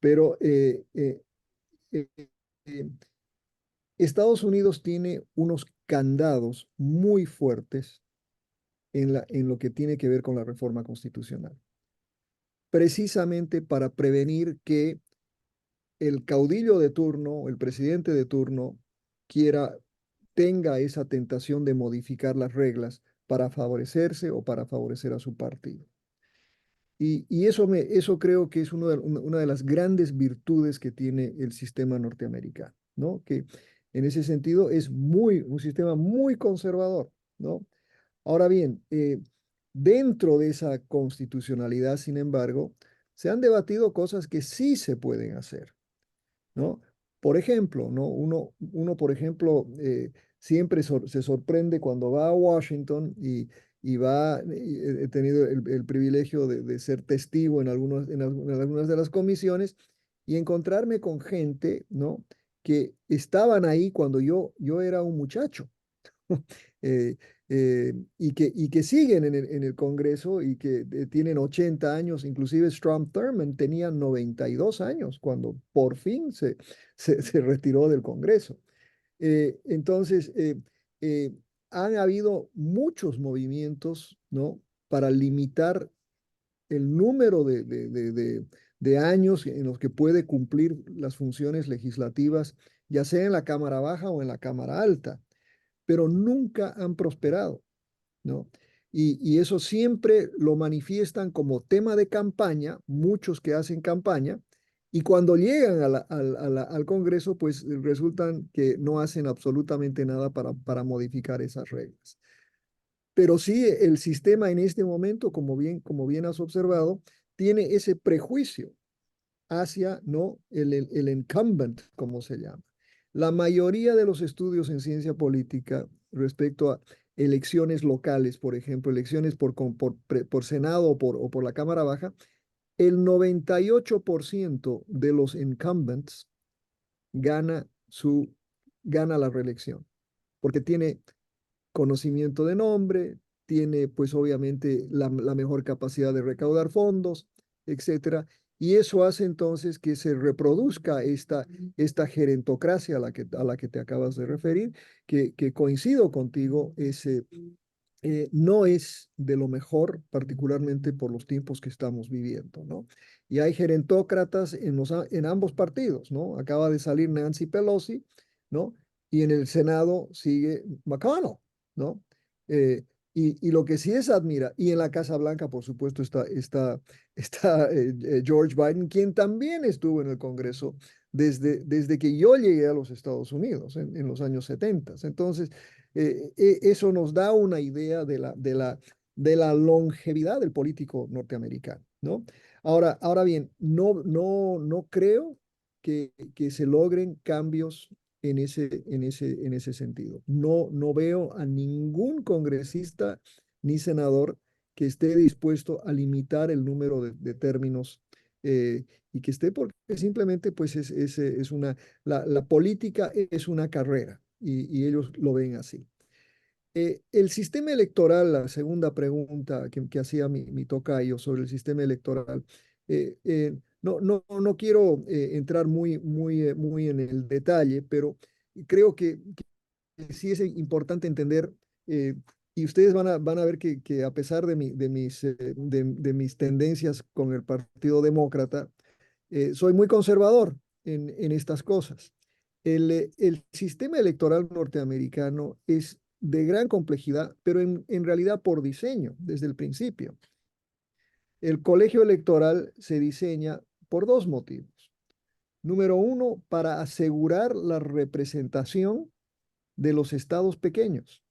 Pero eh, eh, Estados Unidos tiene unos candados muy fuertes en lo que tiene que ver con la reforma constitucional, precisamente para prevenir que el caudillo de turno, el presidente de turno, tenga esa tentación de modificar las reglas para favorecerse o para favorecer a su partido. Y eso creo que es una de las grandes virtudes que tiene el sistema norteamericano, ¿no? Que en ese sentido es un sistema muy conservador, ¿no? Ahora bien, dentro de esa constitucionalidad, sin embargo, se han debatido cosas que sí se pueden hacer, ¿no? Por ejemplo, ¿no? Por ejemplo, siempre se sorprende cuando va a Washington he tenido el privilegio de ser testigo en algunas de las comisiones y encontrarme con gente, ¿no? Que estaban ahí cuando yo era un muchacho. eh, y que siguen en el Congreso y que tienen 80 años, inclusive Strom Thurmond tenía 92 años cuando por fin se retiró del Congreso. Entonces, eh, han habido muchos movimientos, ¿no? Para limitar el número de años en los que puede cumplir las funciones legislativas, ya sea en la Cámara Baja o en la Cámara Alta, pero nunca han prosperado, ¿no? Y eso siempre lo manifiestan como tema de campaña, muchos que hacen campaña, y cuando llegan al Congreso, pues resultan que no hacen absolutamente nada para modificar esas reglas. Pero sí, el sistema en este momento, como bien has observado, tiene ese prejuicio hacia, ¿no? el incumbent, como se llama. La mayoría de los estudios en ciencia política respecto a elecciones locales, por ejemplo, elecciones por Senado o por la Cámara Baja, el 98% de los incumbents gana, gana la reelección, porque tiene conocimiento de nombre, tiene pues obviamente la mejor capacidad de recaudar fondos, etcétera. Y eso hace entonces que se reproduzca esta gerontocracia a la que te acabas de referir, que coincido contigo, no es de lo mejor, particularmente por los tiempos que estamos viviendo, ¿no? Y hay gerontócratas en ambos partidos, ¿no? Acaba de salir Nancy Pelosi, ¿no? Y en el Senado sigue McConnell, ¿no? Eh, y lo que sí es admira, y en la Casa Blanca, por supuesto, está George Biden, quien también estuvo en el Congreso desde que yo llegué a los Estados Unidos en los años 70. Entonces, eso nos da una idea de la longevidad del político norteamericano, ¿no? Ahora bien, no creo que se logren cambios en ese sentido. No veo a ningún congresista ni senador que esté dispuesto a limitar el número de términos y que esté porque simplemente pues la política es una carrera y ellos lo ven así. El sistema electoral, la segunda pregunta que hacía mi tocayo sobre el sistema electoral, no quiero entrar muy en el detalle, pero creo que sí es importante entender, y ustedes van a ver que a pesar de mis tendencias con el Partido Demócrata, soy muy conservador en estas cosas. El sistema electoral norteamericano es de gran complejidad, pero en realidad por diseño, desde el principio. El colegio electoral se diseña por dos motivos. Número uno, para asegurar la representación de los estados pequeños,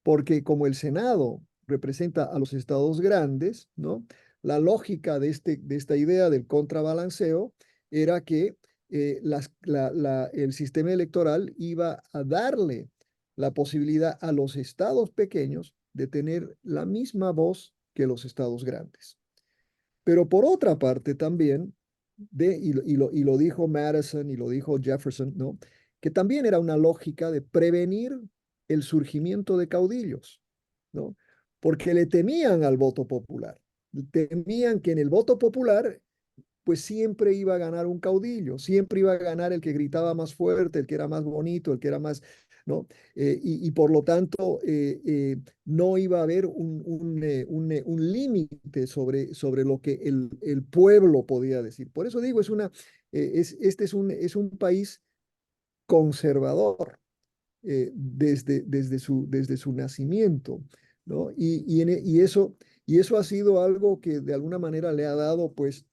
porque como el Senado representa a los estados grandes, ¿no? La lógica de esta idea del contrabalanceo era que el sistema electoral iba a darle la posibilidad a los estados pequeños de tener la misma voz que los estados grandes. Pero por otra parte también, y lo dijo Madison y lo dijo Jefferson, ¿no? Que también era una lógica de prevenir el surgimiento de caudillos, ¿no? Porque le temían al voto popular, temían que en el voto popular pues siempre iba a ganar un caudillo, siempre iba a ganar el que gritaba más fuerte, el que era más bonito, el que era más, ¿no? Y por lo tanto, no iba a haber un límite sobre lo que el pueblo podía decir. Por eso digo, este es un país conservador desde su nacimiento, ¿no? Y eso ha sido algo que de alguna manera le ha dado, pues,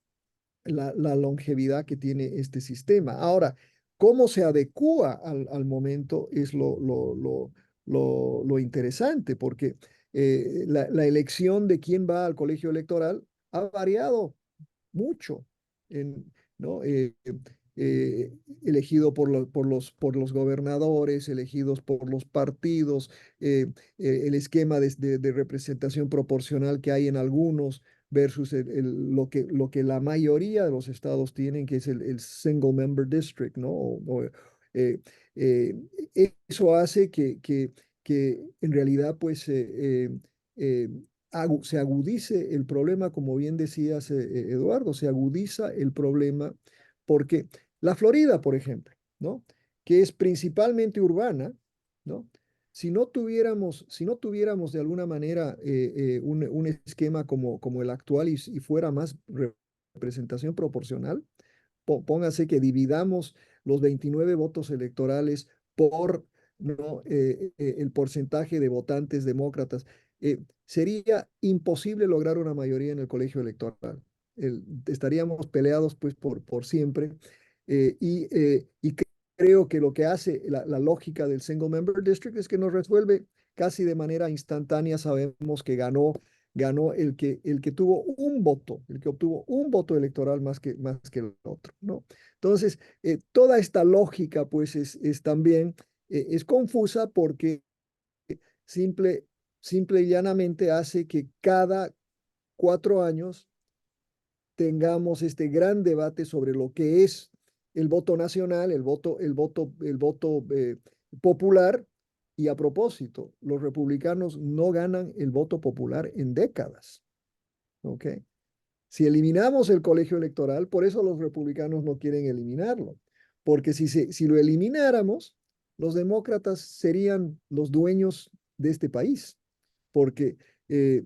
la longevidad que tiene este sistema. Ahora, cómo se adecúa al momento es lo interesante, porque la elección de quién va al colegio electoral ha variado mucho, ¿no? Eh, elegido por los gobernadores, elegidos por los partidos, el esquema de representación proporcional que hay en algunos versus lo que la mayoría de los estados tienen, que es el single member district, ¿no? Eh, eh, eso hace que en realidad pues eh, se agudice el problema, como bien decías, Eduardo, se agudiza el problema porque la Florida, por ejemplo, ¿no? Que es principalmente urbana, ¿no? Si no tuviéramos de alguna manera un esquema como el actual y fuera más representación proporcional, póngase que dividamos los 29 votos electorales por, ¿no? El porcentaje de votantes demócratas, sería imposible lograr una mayoría en el colegio electoral. Estaríamos peleados pues por siempre. Y creo que lo que hace la lógica del single member district es que nos resuelve casi de manera instantánea. Sabemos que ganó ganó el que tuvo un voto, el que obtuvo un voto electoral más que el otro, ¿no? Entonces, toda esta lógica, pues, es también, es confusa porque simple, simple y llanamente hace que cada 4 años tengamos este gran debate sobre lo que es el voto nacional, el voto popular. Y a propósito, los republicanos no ganan el voto popular en décadas. ¿Ok? Si eliminamos el colegio electoral, por eso los republicanos no quieren eliminarlo, porque si lo elimináramos, los demócratas serían los dueños de este país, porque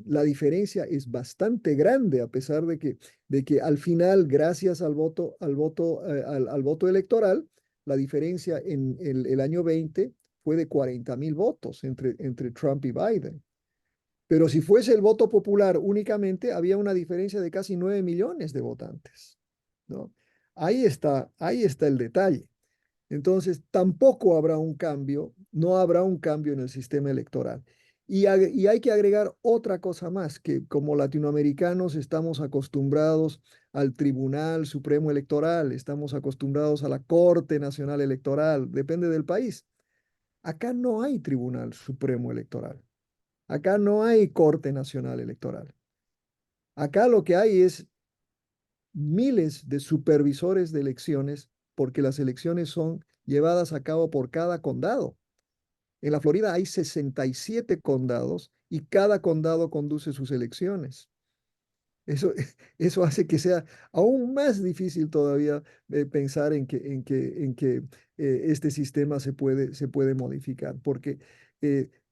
la diferencia es bastante grande, a pesar de que al final, gracias al voto electoral, la diferencia en el año 20 fue de 40,000 votos entre Trump y Biden. Pero si fuese el voto popular únicamente, había una diferencia de casi 9 millones de votantes, ¿no? Ahí está el detalle. Entonces, tampoco habrá un cambio, no habrá un cambio en el sistema electoral. Y hay que agregar otra cosa más, que como latinoamericanos estamos acostumbrados al Tribunal Supremo Electoral, estamos acostumbrados a la Corte Nacional Electoral, depende del país. Acá no hay Tribunal Supremo Electoral. Acá no hay Corte Nacional Electoral. Acá lo que hay es miles de supervisores de elecciones porque las elecciones son llevadas a cabo por cada condado. En la Florida hay 67 condados y cada condado conduce sus elecciones. Eso, eso hace que sea aún más difícil todavía pensar en que este sistema se puede modificar, porque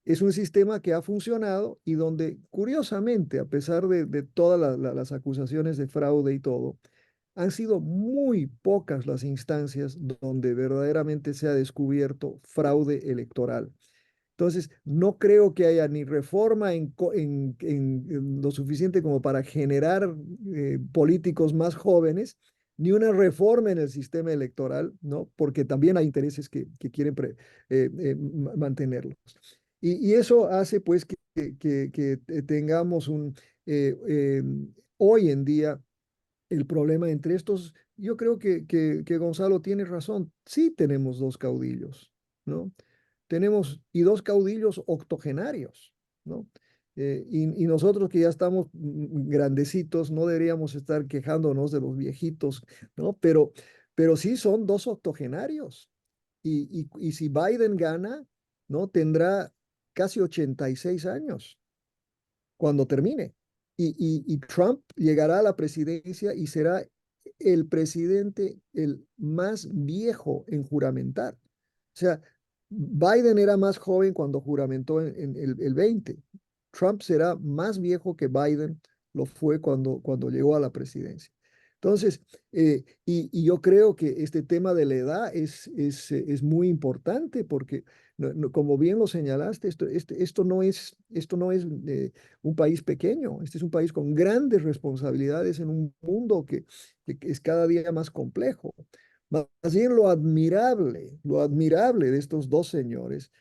es un sistema que ha funcionado y donde, curiosamente, a pesar de todas las acusaciones de fraude y todo, han sido muy pocas las instancias donde verdaderamente se ha descubierto fraude electoral. Entonces, no creo que haya ni reforma en lo suficiente como para generar políticos más jóvenes, ni una reforma en el sistema electoral, ¿no? Porque también hay intereses que quieren mantenerlos. Y eso hace, pues, que tengamos hoy en día el problema entre estos. Yo creo que Gonzalo tiene razón. Sí tenemos dos caudillos, ¿no? Tenemos y dos caudillos octogenarios, ¿no? Y nosotros que ya estamos grandecitos, no deberíamos estar quejándonos de los viejitos, ¿no? Pero sí son dos octogenarios. Y si Biden gana, ¿no? Tendrá casi 86 años cuando termine. Y Trump llegará a la presidencia y será el presidente el más viejo en juramentar. O sea, Biden era más joven cuando juramentó en el 20. Trump será más viejo que Biden lo fue cuando llegó a la presidencia. Entonces, y yo creo que este tema de la edad es muy importante porque, como bien lo señalaste, esto no es un país pequeño, este es un país con grandes responsabilidades en un mundo que es cada día más complejo. Más bien lo admirable de estos dos señores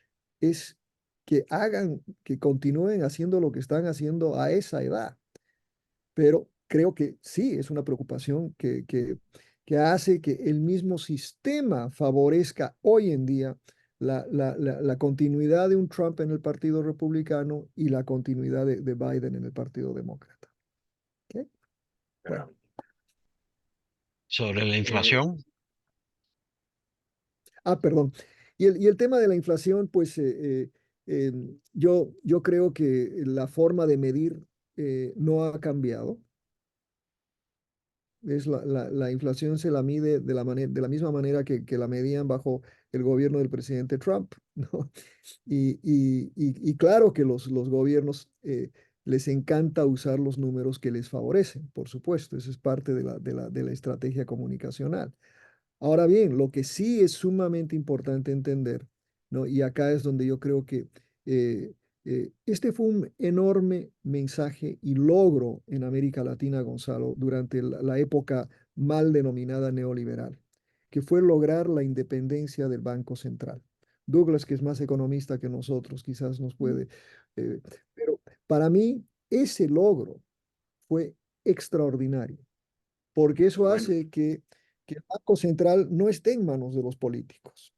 es que continúen haciendo lo que están haciendo a esa edad. Pero creo que sí, es una preocupación que hace que el mismo sistema favorezca hoy en día la continuidad de un Trump en el Partido Republicano y la continuidad de Biden en el Partido Demócrata. ¿Ok? Bueno, Sobre la Eh, inflación, perdón. Y el tema de la inflación, pues yo creo que la forma de medir no ha cambiado. La inflación se la mide de la misma manera que la medían bajo el gobierno del presidente Trump, ¿no? Y claro que los gobiernos les encanta usar los números que les favorecen, por supuesto, eso es parte de la estrategia comunicacional. Ahora bien, lo que sí es sumamente importante entender, ¿no? Y acá es donde yo creo que eh, este fue un enorme mensaje y logro en América Latina, Gonzalo, durante la época mal denominada neoliberal, que fue lograr la independencia del Banco Central. Douglas, que es más economista que nosotros, quizás nos puede, eh, pero para mí ese logro fue extraordinario, porque eso Bueno, hace que el Banco Central no esté en manos de los políticos.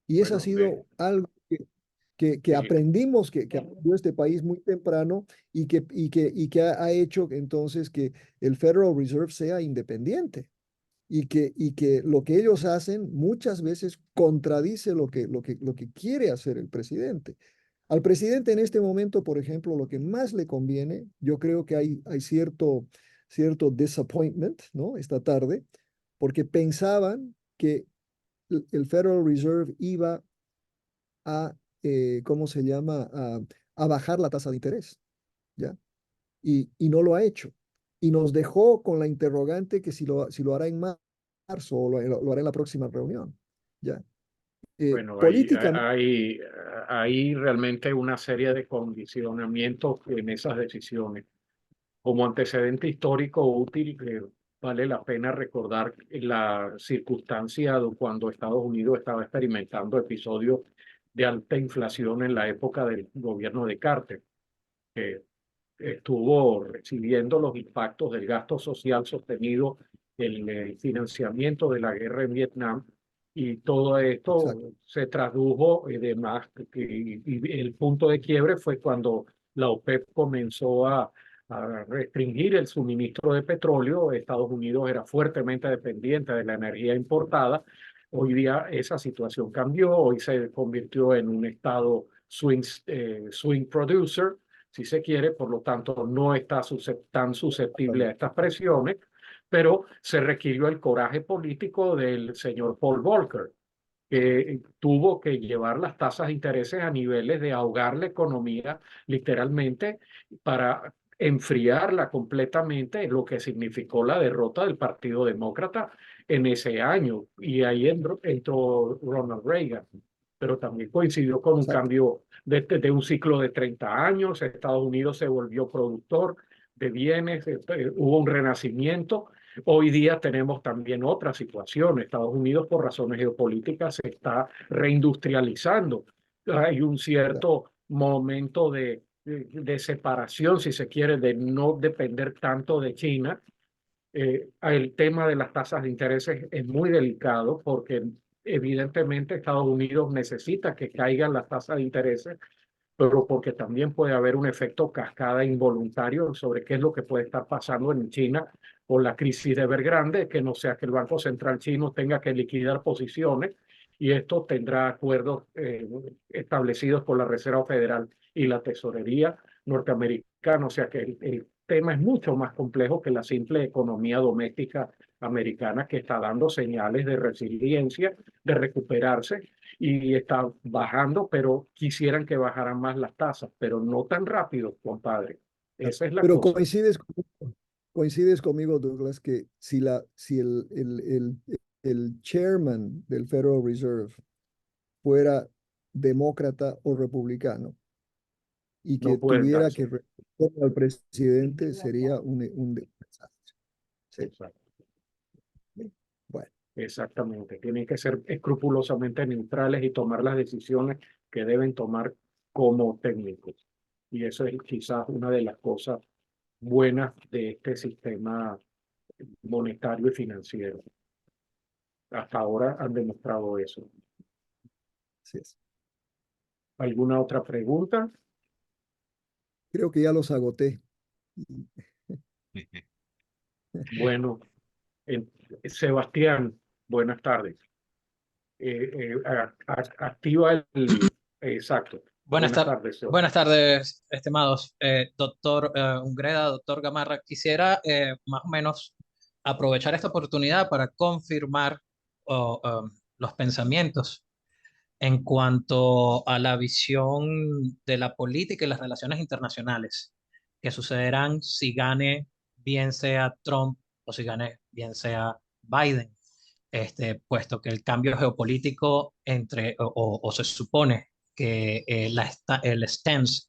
Y eso ha bueno, sido algo que eh, aprendimos, que aprendió este país muy temprano y que ha hecho entonces que el Federal Reserve sea independiente y que lo que ellos hacen muchas veces contradice lo que quiere hacer el presidente. Al presidente en este momento, por ejemplo, lo que más le conviene, yo creo que hay cierto disappointment, ¿no? Esta tarde, porque pensaban que el Federal Reserve iba a, ¿cómo se llama? A bajar la tasa de interés, ¿ya? Y no lo ha hecho. Y nos dejó con la interrogante que si lo hará en marzo o lo hará en la próxima reunión, ¿ya? bueno, Políticamente, hay realmente una serie de condicionamientos en esas decisiones. Como antecedente histórico útil, vale la pena recordar la circunstancia de cuando Estados Unidos estaba experimentando episodios de alta inflación en la época del gobierno de Carter, que estuvo recibiendo los impactos del gasto social sostenido en el financiamiento de la guerra en Vietnam. Y todo esto exacto, se tradujo y el punto de quiebre fue cuando la OPEP comenzó a restringir el suministro de petróleo. Estados Unidos era fuertemente dependiente de la energía importada. Hoy día esa situación cambió, hoy se convirtió en un estado swing producer, si se quiere, por lo tanto no está tan susceptible a exactamente. estas presiones, pero se requirió el coraje político del señor Paul Volcker, que tuvo que llevar las tasas de intereses a niveles de ahogar la economía literalmente para enfriarla completamente, lo que significó la derrota del Partido Demócrata en ese año. Y ahí entró Ronald Reagan, pero también coincidió con un Exacto. cambio de un ciclo de 30 años. Estados Unidos se volvió productor de bienes, hubo un renacimiento. Hoy día tenemos también otra situación. Estados Unidos, por razones geopolíticas, se está reindustrializando. Hay un Ya. cierto momento de separación, si se quiere, de no depender tanto de China. El tema de las tasas de interés es muy delicado porque evidentemente Estados Unidos necesita que caigan las tasas de interés, pero porque también puede haber un efecto cascada involuntario sobre qué es lo que puede estar pasando en China con la crisis de Evergrande, que no sea que el Banco Central chino tenga que liquidar posiciones y esto tendrá acuerdos establecidos por la Reserva Federal y la Tesorería norteamericana, o sea que el tema es mucho más complejo que la simple economía doméstica americana que está dando señales de resiliencia, de recuperarse y está bajando, pero quisieran que bajaran más las tasas, pero no tan rápido, compadre. Esa es la Pero cosa. coincides conmigo, Douglas, que si el chairman del Federal Reserve fuera demócrata o republicano y No que pueden tuviera darse. que responder al presidente, sería un desastre. Sí. Exacto. Bueno, Exactamente. Tienen que ser escrupulosamente neutrales y tomar las decisiones que deben tomar como técnicos. Y eso es quizás una de las cosas buenas de este sistema monetario y financiero. Hasta ahora han demostrado eso. así es. ¿Alguna otra pregunta? Creo que ya los agoté. Bueno, eh, Sebastián, buenas tardes. Activa Exacto. Buenas, Buenas tardes, buenas Sebastián. tardes, estimados. Doctor Ungreda, doctor Gamarra, quisiera más o menos aprovechar esta oportunidad para confirmar los pensamientos en cuanto a la visión de la política y las relaciones internacionales que sucederán si gane bien sea Trump o si gane bien sea Biden, puesto que el cambio geopolítico o se supone que el stance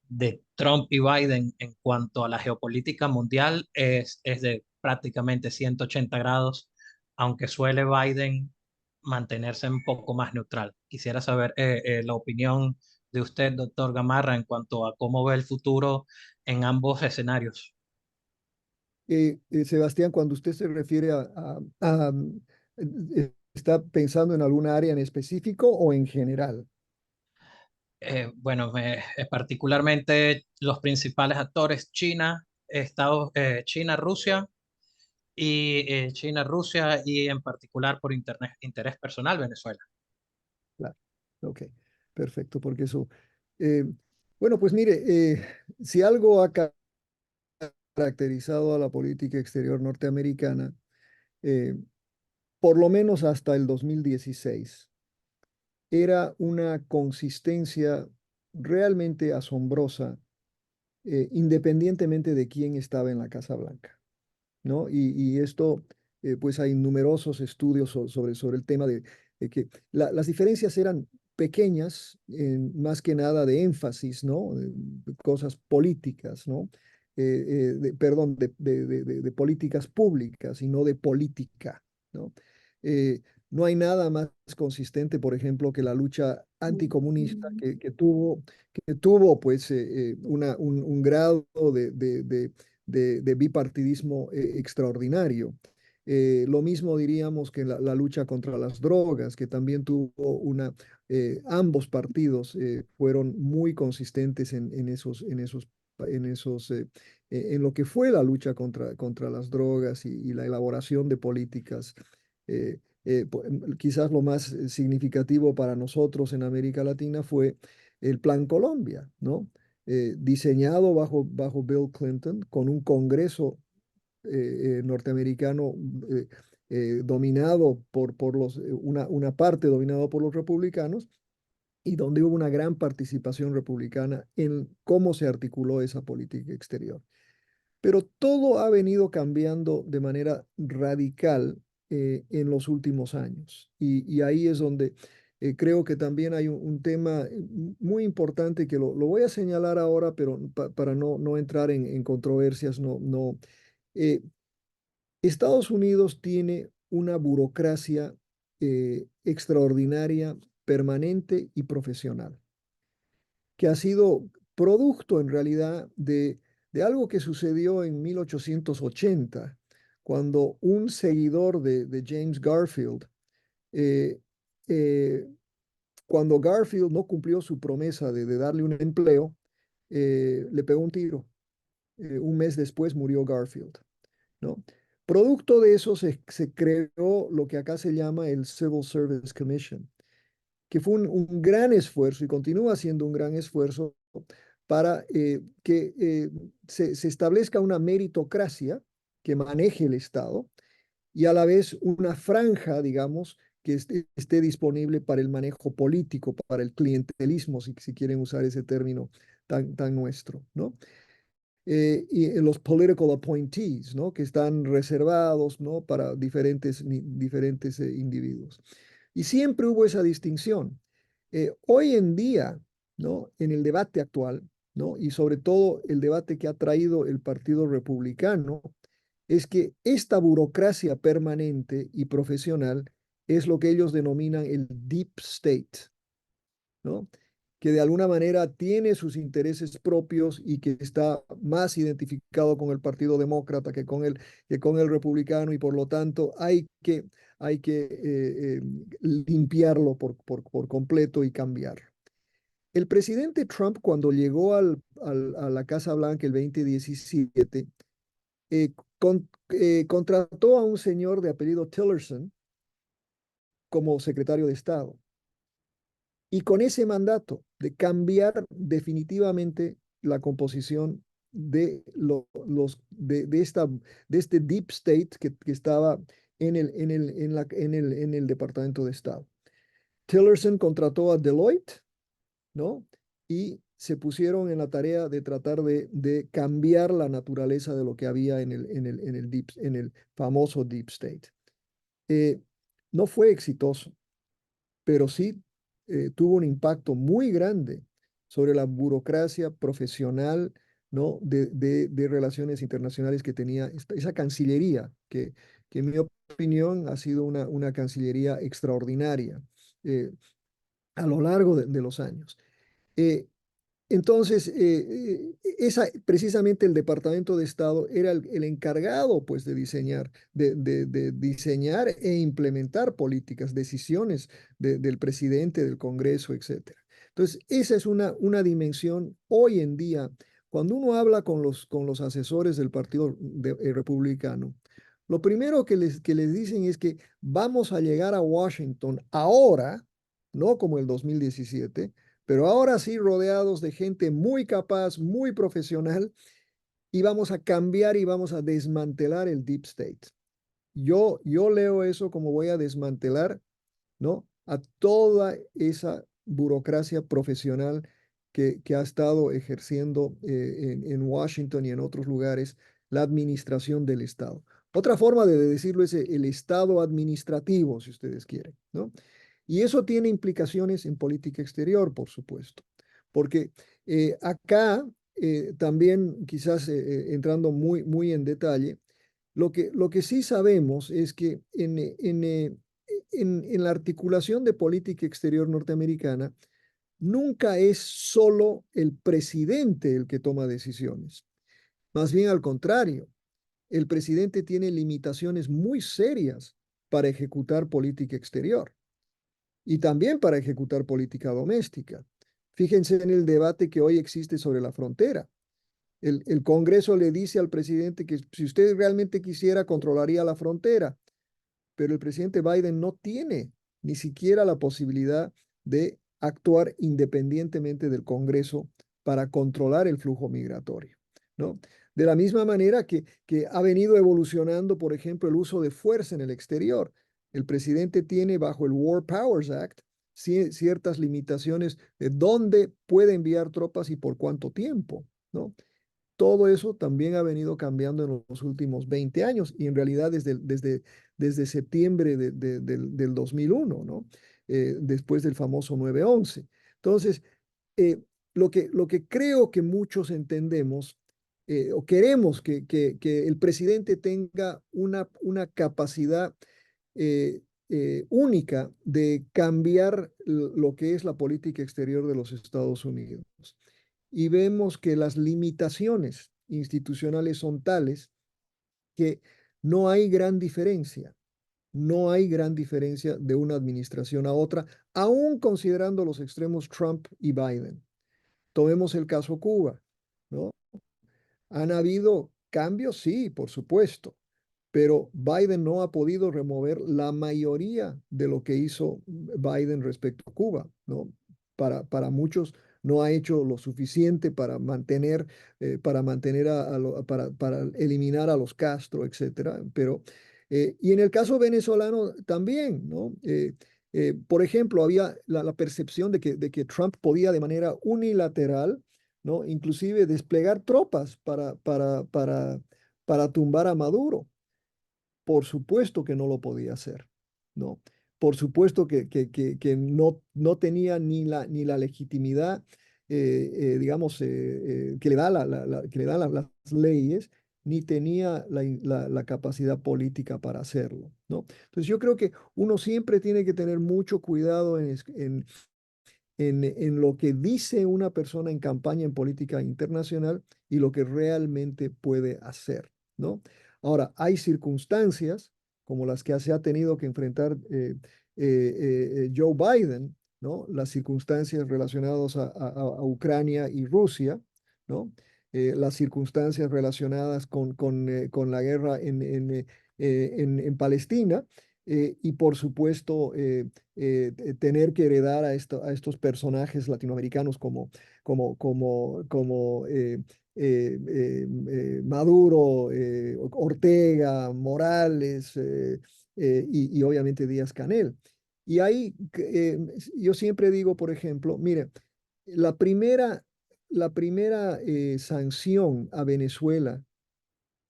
de Trump y Biden en cuanto a la geopolítica mundial es de prácticamente 180 grados, aunque suele Biden mantenerse un poco más neutral. Quisiera saber la opinión de usted, doctor Gamarra, en cuanto a cómo ve el futuro en ambos escenarios. Sebastián, cuando usted se refiere ¿está pensando en alguna área en específico o en general? Bueno, particularmente los principales actores, China, Rusia China, Rusia y en particular por interés personal Venezuela. Claro. Ok, perfecto, porque eso... eh, bueno, pues mire, si algo ha caracterizado a la política exterior norteamericana, eh, por lo menos hasta el 2016, era una consistencia realmente asombrosa, independientemente de quién estaba en la Casa Blanca, ¿no? Y esto, pues hay numerosos estudios sobre el tema de que las diferencias eran pequeñas, más que nada de énfasis, ¿no? De cosas políticas, ¿no? Perdón, de políticas públicas y no de política, ¿no? Eh, no hay nada más consistente, por ejemplo, que la lucha anticomunista que tuvo pues, un grado de bipartidismo extraordinario. Lo mismo diríamos que la lucha contra las drogas, que también ambos partidos fueron muy consistentes en lo que fue la lucha contra las drogas y la elaboración de políticas. Quizás lo más significativo para nosotros en América Latina fue el Plan Colombia, ¿no? Diseñado bajo Bill Clinton, con un Congreso norteamericano dominado una parte dominada por los republicanos, y donde hubo una gran participación republicana en cómo se articuló esa política exterior. Pero todo ha venido cambiando de manera radical en los últimos años. Y ahí es donde creo que también hay un tema muy importante que lo voy a señalar ahora, pero para no entrar en controversias, no. eh, Estados Unidos tiene una burocracia extraordinaria, permanente y profesional, que ha sido producto en realidad de algo que sucedió en 1880, cuando un seguidor de James Garfield, eh, eh, cuando Garfield no cumplió su promesa de darle un empleo, le pegó un tiro. Un mes después murió Garfield, ¿no? Producto de eso se creó lo que acá se llama el Civil Service Commission, que fue un gran esfuerzo y continúa siendo un gran esfuerzo para que se establezca una meritocracia que maneje el Estado y a la vez una franja, digamos, que esté disponible para el manejo político, para el clientelismo, si quieren usar ese término tan nuestro, ¿no? Y los political appointees, ¿no? Que están reservados, ¿no? Para diferentes individuos. Y siempre hubo esa distinción. Hoy en día, ¿no? En el debate actual, ¿no? Y sobre todo el debate que ha traído el Partido Republicano, es que esta burocracia permanente y profesional es lo que ellos denominan el deep state, ¿no? Que de alguna manera tiene sus intereses propios y que está más identificado con el Partido Demócrata que con el Republicano, y por lo tanto hay que limpiarlo por completo y cambiarlo. El presidente Trump, cuando llegó a la Casa Blanca el 2017, eh, contrató a un señor de apellido Tillerson como secretario de Estado. Y con ese mandato de cambiar definitivamente la composición de este deep state que estaba en el Departamento de Estado. Tillerson contrató a Deloitte, ¿no? Y se pusieron en la tarea de tratar de cambiar la naturaleza de lo que había en el famoso deep state. No fue exitoso, pero sí tuvo un impacto muy grande sobre la burocracia profesional, ¿no? de relaciones internacionales que tenía esa cancillería, que en mi opinión ha sido una cancillería extraordinaria a lo largo de los años. Eh, entonces, precisamente el Departamento de Estado era el encargado pues, de diseñar, de diseñar e implementar políticas, decisiones del presidente, del Congreso, etcétera. Entonces, esa es una dimensión hoy en día. Cuando uno habla con los asesores del Partido Republicano, lo primero que les dicen es que vamos a llegar a Washington ahora, no como el 2017, pero ahora sí rodeados de gente muy capaz, muy profesional, y vamos a cambiar y vamos a desmantelar el Deep State. Yo leo eso como voy a desmantelar, ¿no? A toda esa burocracia profesional que ha estado ejerciendo en Washington y en otros lugares la administración del Estado. Otra forma de decirlo es el Estado administrativo, si ustedes quieren, ¿no? Y eso tiene implicaciones en política exterior, por supuesto, porque acá también, quizás entrando muy en detalle, lo que sí sabemos es que en la articulación de política exterior norteamericana, nunca es solo el presidente el que toma decisiones. Más bien al contrario, el presidente tiene limitaciones muy serias para ejecutar política exterior y también para ejecutar política doméstica. Fíjense en el debate que hoy existe sobre la frontera. El Congreso le dice al presidente que si usted realmente quisiera, controlaría la frontera, pero el presidente Biden no tiene ni siquiera la posibilidad de actuar independientemente del Congreso para controlar el flujo migratorio, ¿no? De la misma manera que ha venido evolucionando, por ejemplo, el uso de fuerza en el exterior. El presidente tiene bajo el War Powers Act ciertas limitaciones de dónde puede enviar tropas y por cuánto tiempo, ¿no? Todo eso también ha venido cambiando en los últimos 20 años y en realidad desde septiembre del 2001, ¿no? Después del famoso 9/11. Entonces, eh, lo que creo que muchos entendemos o queremos que el presidente tenga una capacidad única de cambiar lo que es la política exterior de los Estados Unidos. Y vemos que las limitaciones institucionales son tales que no hay gran diferencia. No hay gran diferencia de una administración a otra, aún considerando los extremos Trump y Biden. Tomemos el caso Cuba, ¿no? ¿Han habido cambios? Sí, por supuesto, pero Biden no ha podido remover la mayoría de lo que hizo Biden respecto a Cuba, ¿no? Para muchos no ha hecho lo suficiente para mantener para eliminar a los Castro, etcétera. Pero, y en el caso venezolano también, ¿no? Por ejemplo, había la percepción de que Trump podía de manera unilateral, ¿no? Inclusive desplegar tropas para tumbar a Maduro. Por supuesto que no lo podía hacer, ¿no? Por supuesto que no tenía ni la legitimidad, digamos, que le da que le dan las leyes, ni tenía la capacidad política para hacerlo, ¿no? Entonces yo creo que uno siempre tiene que tener mucho cuidado en lo que dice una persona en campaña en política internacional y lo que realmente puede hacer, ¿no? Ahora, hay circunstancias como las que se ha tenido que enfrentar Joe Biden, ¿no? Las circunstancias relacionadas a Ucrania y Rusia, ¿no? Las circunstancias relacionadas con la guerra en Palestina, y por supuesto tener que heredar a estos personajes latinoamericanos como Maduro, Ortega, Morales y obviamente Díaz-Canel. Y ahí yo siempre digo, por ejemplo, mire, la primera, la primera sanción a Venezuela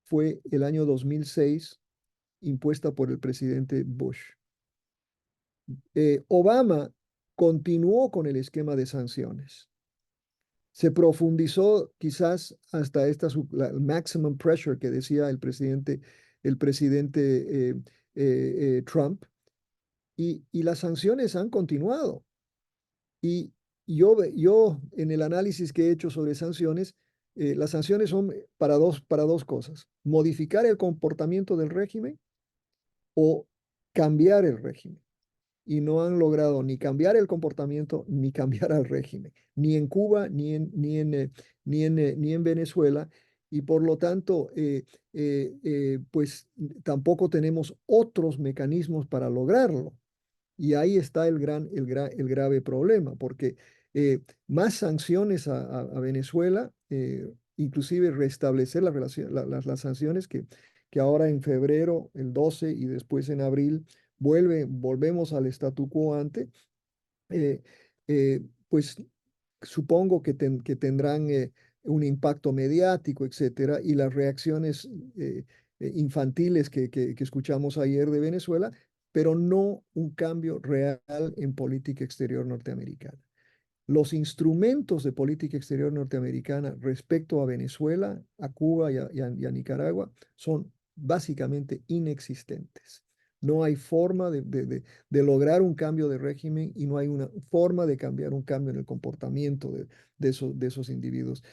fue el año 2006 impuesta por el presidente Bush. Obama continuó con el esquema de sanciones. Se profundizó quizás hasta la maximum pressure que decía el presidente Trump, y las sanciones han continuado. Y yo en el análisis que he hecho sobre sanciones, las sanciones son para dos cosas: modificar el comportamiento del régimen o cambiar el régimen. Y no han logrado ni cambiar el comportamiento ni cambiar al régimen, ni en Cuba ni en Venezuela. Y por lo tanto, pues tampoco tenemos otros mecanismos para lograrlo. Y ahí está el grave problema, porque más sanciones a Venezuela, inclusive restablecer las sanciones que ahora en febrero, el 12 y después en abril, volvemos al statu quo ante, eh, pues supongo que tendrán un impacto mediático, etcétera, y las reacciones infantiles que escuchamos ayer de Venezuela, pero no un cambio real en política exterior norteamericana. Los instrumentos de política exterior norteamericana respecto a Venezuela, a Cuba y a Nicaragua son básicamente inexistentes. No hay forma de lograr un cambio de régimen y no hay una forma de cambiar un cambio en el comportamiento de esos individuos.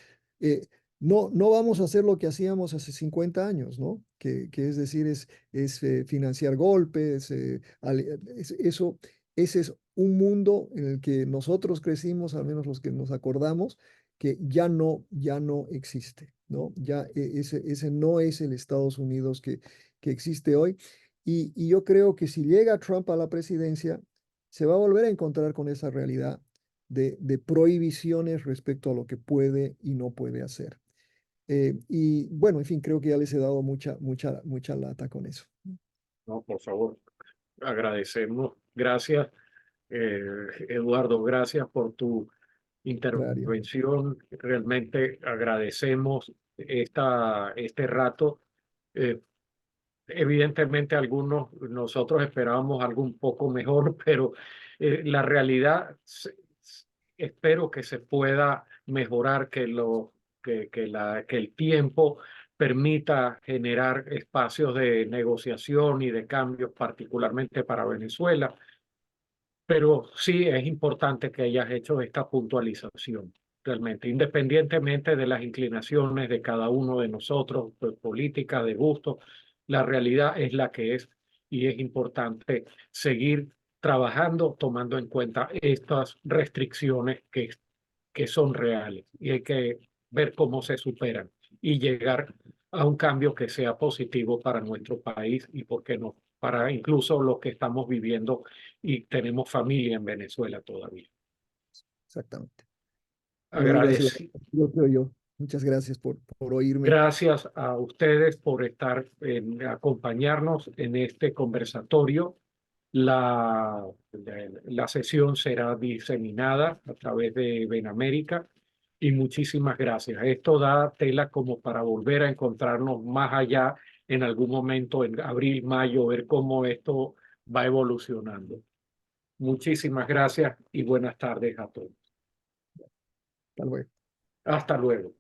No vamos a hacer lo que hacíamos hace 50 años, ¿no? Que es decir, es financiar golpes, eso. Ese es un mundo en el que nosotros crecimos, al menos los que nos acordamos, que ya no existe, ¿no? Ya ese no es el Estados Unidos que existe hoy. Y yo creo que si llega Trump a la presidencia, se va a volver a encontrar con esa realidad de prohibiciones respecto a lo que puede y no puede hacer. Y bueno, en fin, creo que ya les he dado mucha lata con eso. No, por favor, agradecemos. Gracias, Eduardo, gracias por tu Claro. intervención. Realmente agradecemos este rato. Eh, Evidentemente nosotros esperábamos algo un poco mejor, pero la realidad espero que se pueda mejorar, que el tiempo permita generar espacios de negociación y de cambios, particularmente para Venezuela. Pero sí es importante que hayas hecho esta puntualización, realmente, independientemente de las inclinaciones de cada uno de nosotros, de política, de gusto, la realidad es la que es y es importante seguir trabajando tomando en cuenta estas restricciones que son reales y hay que ver cómo se superan y llegar a un cambio que sea positivo para nuestro país y, ¿por qué no?, para incluso los que estamos viviendo y tenemos familia en Venezuela todavía. Exactamente. Agradeci- Lo creo yo. Muchas gracias por oírme. Gracias a ustedes por acompañarnos en este conversatorio. La sesión será diseminada a través de Benamérica y muchísimas gracias. Esto da tela como para volver a encontrarnos más allá en algún momento en abril, mayo, ver cómo esto va evolucionando. Muchísimas gracias y buenas tardes a todos. Hasta luego. Hasta luego.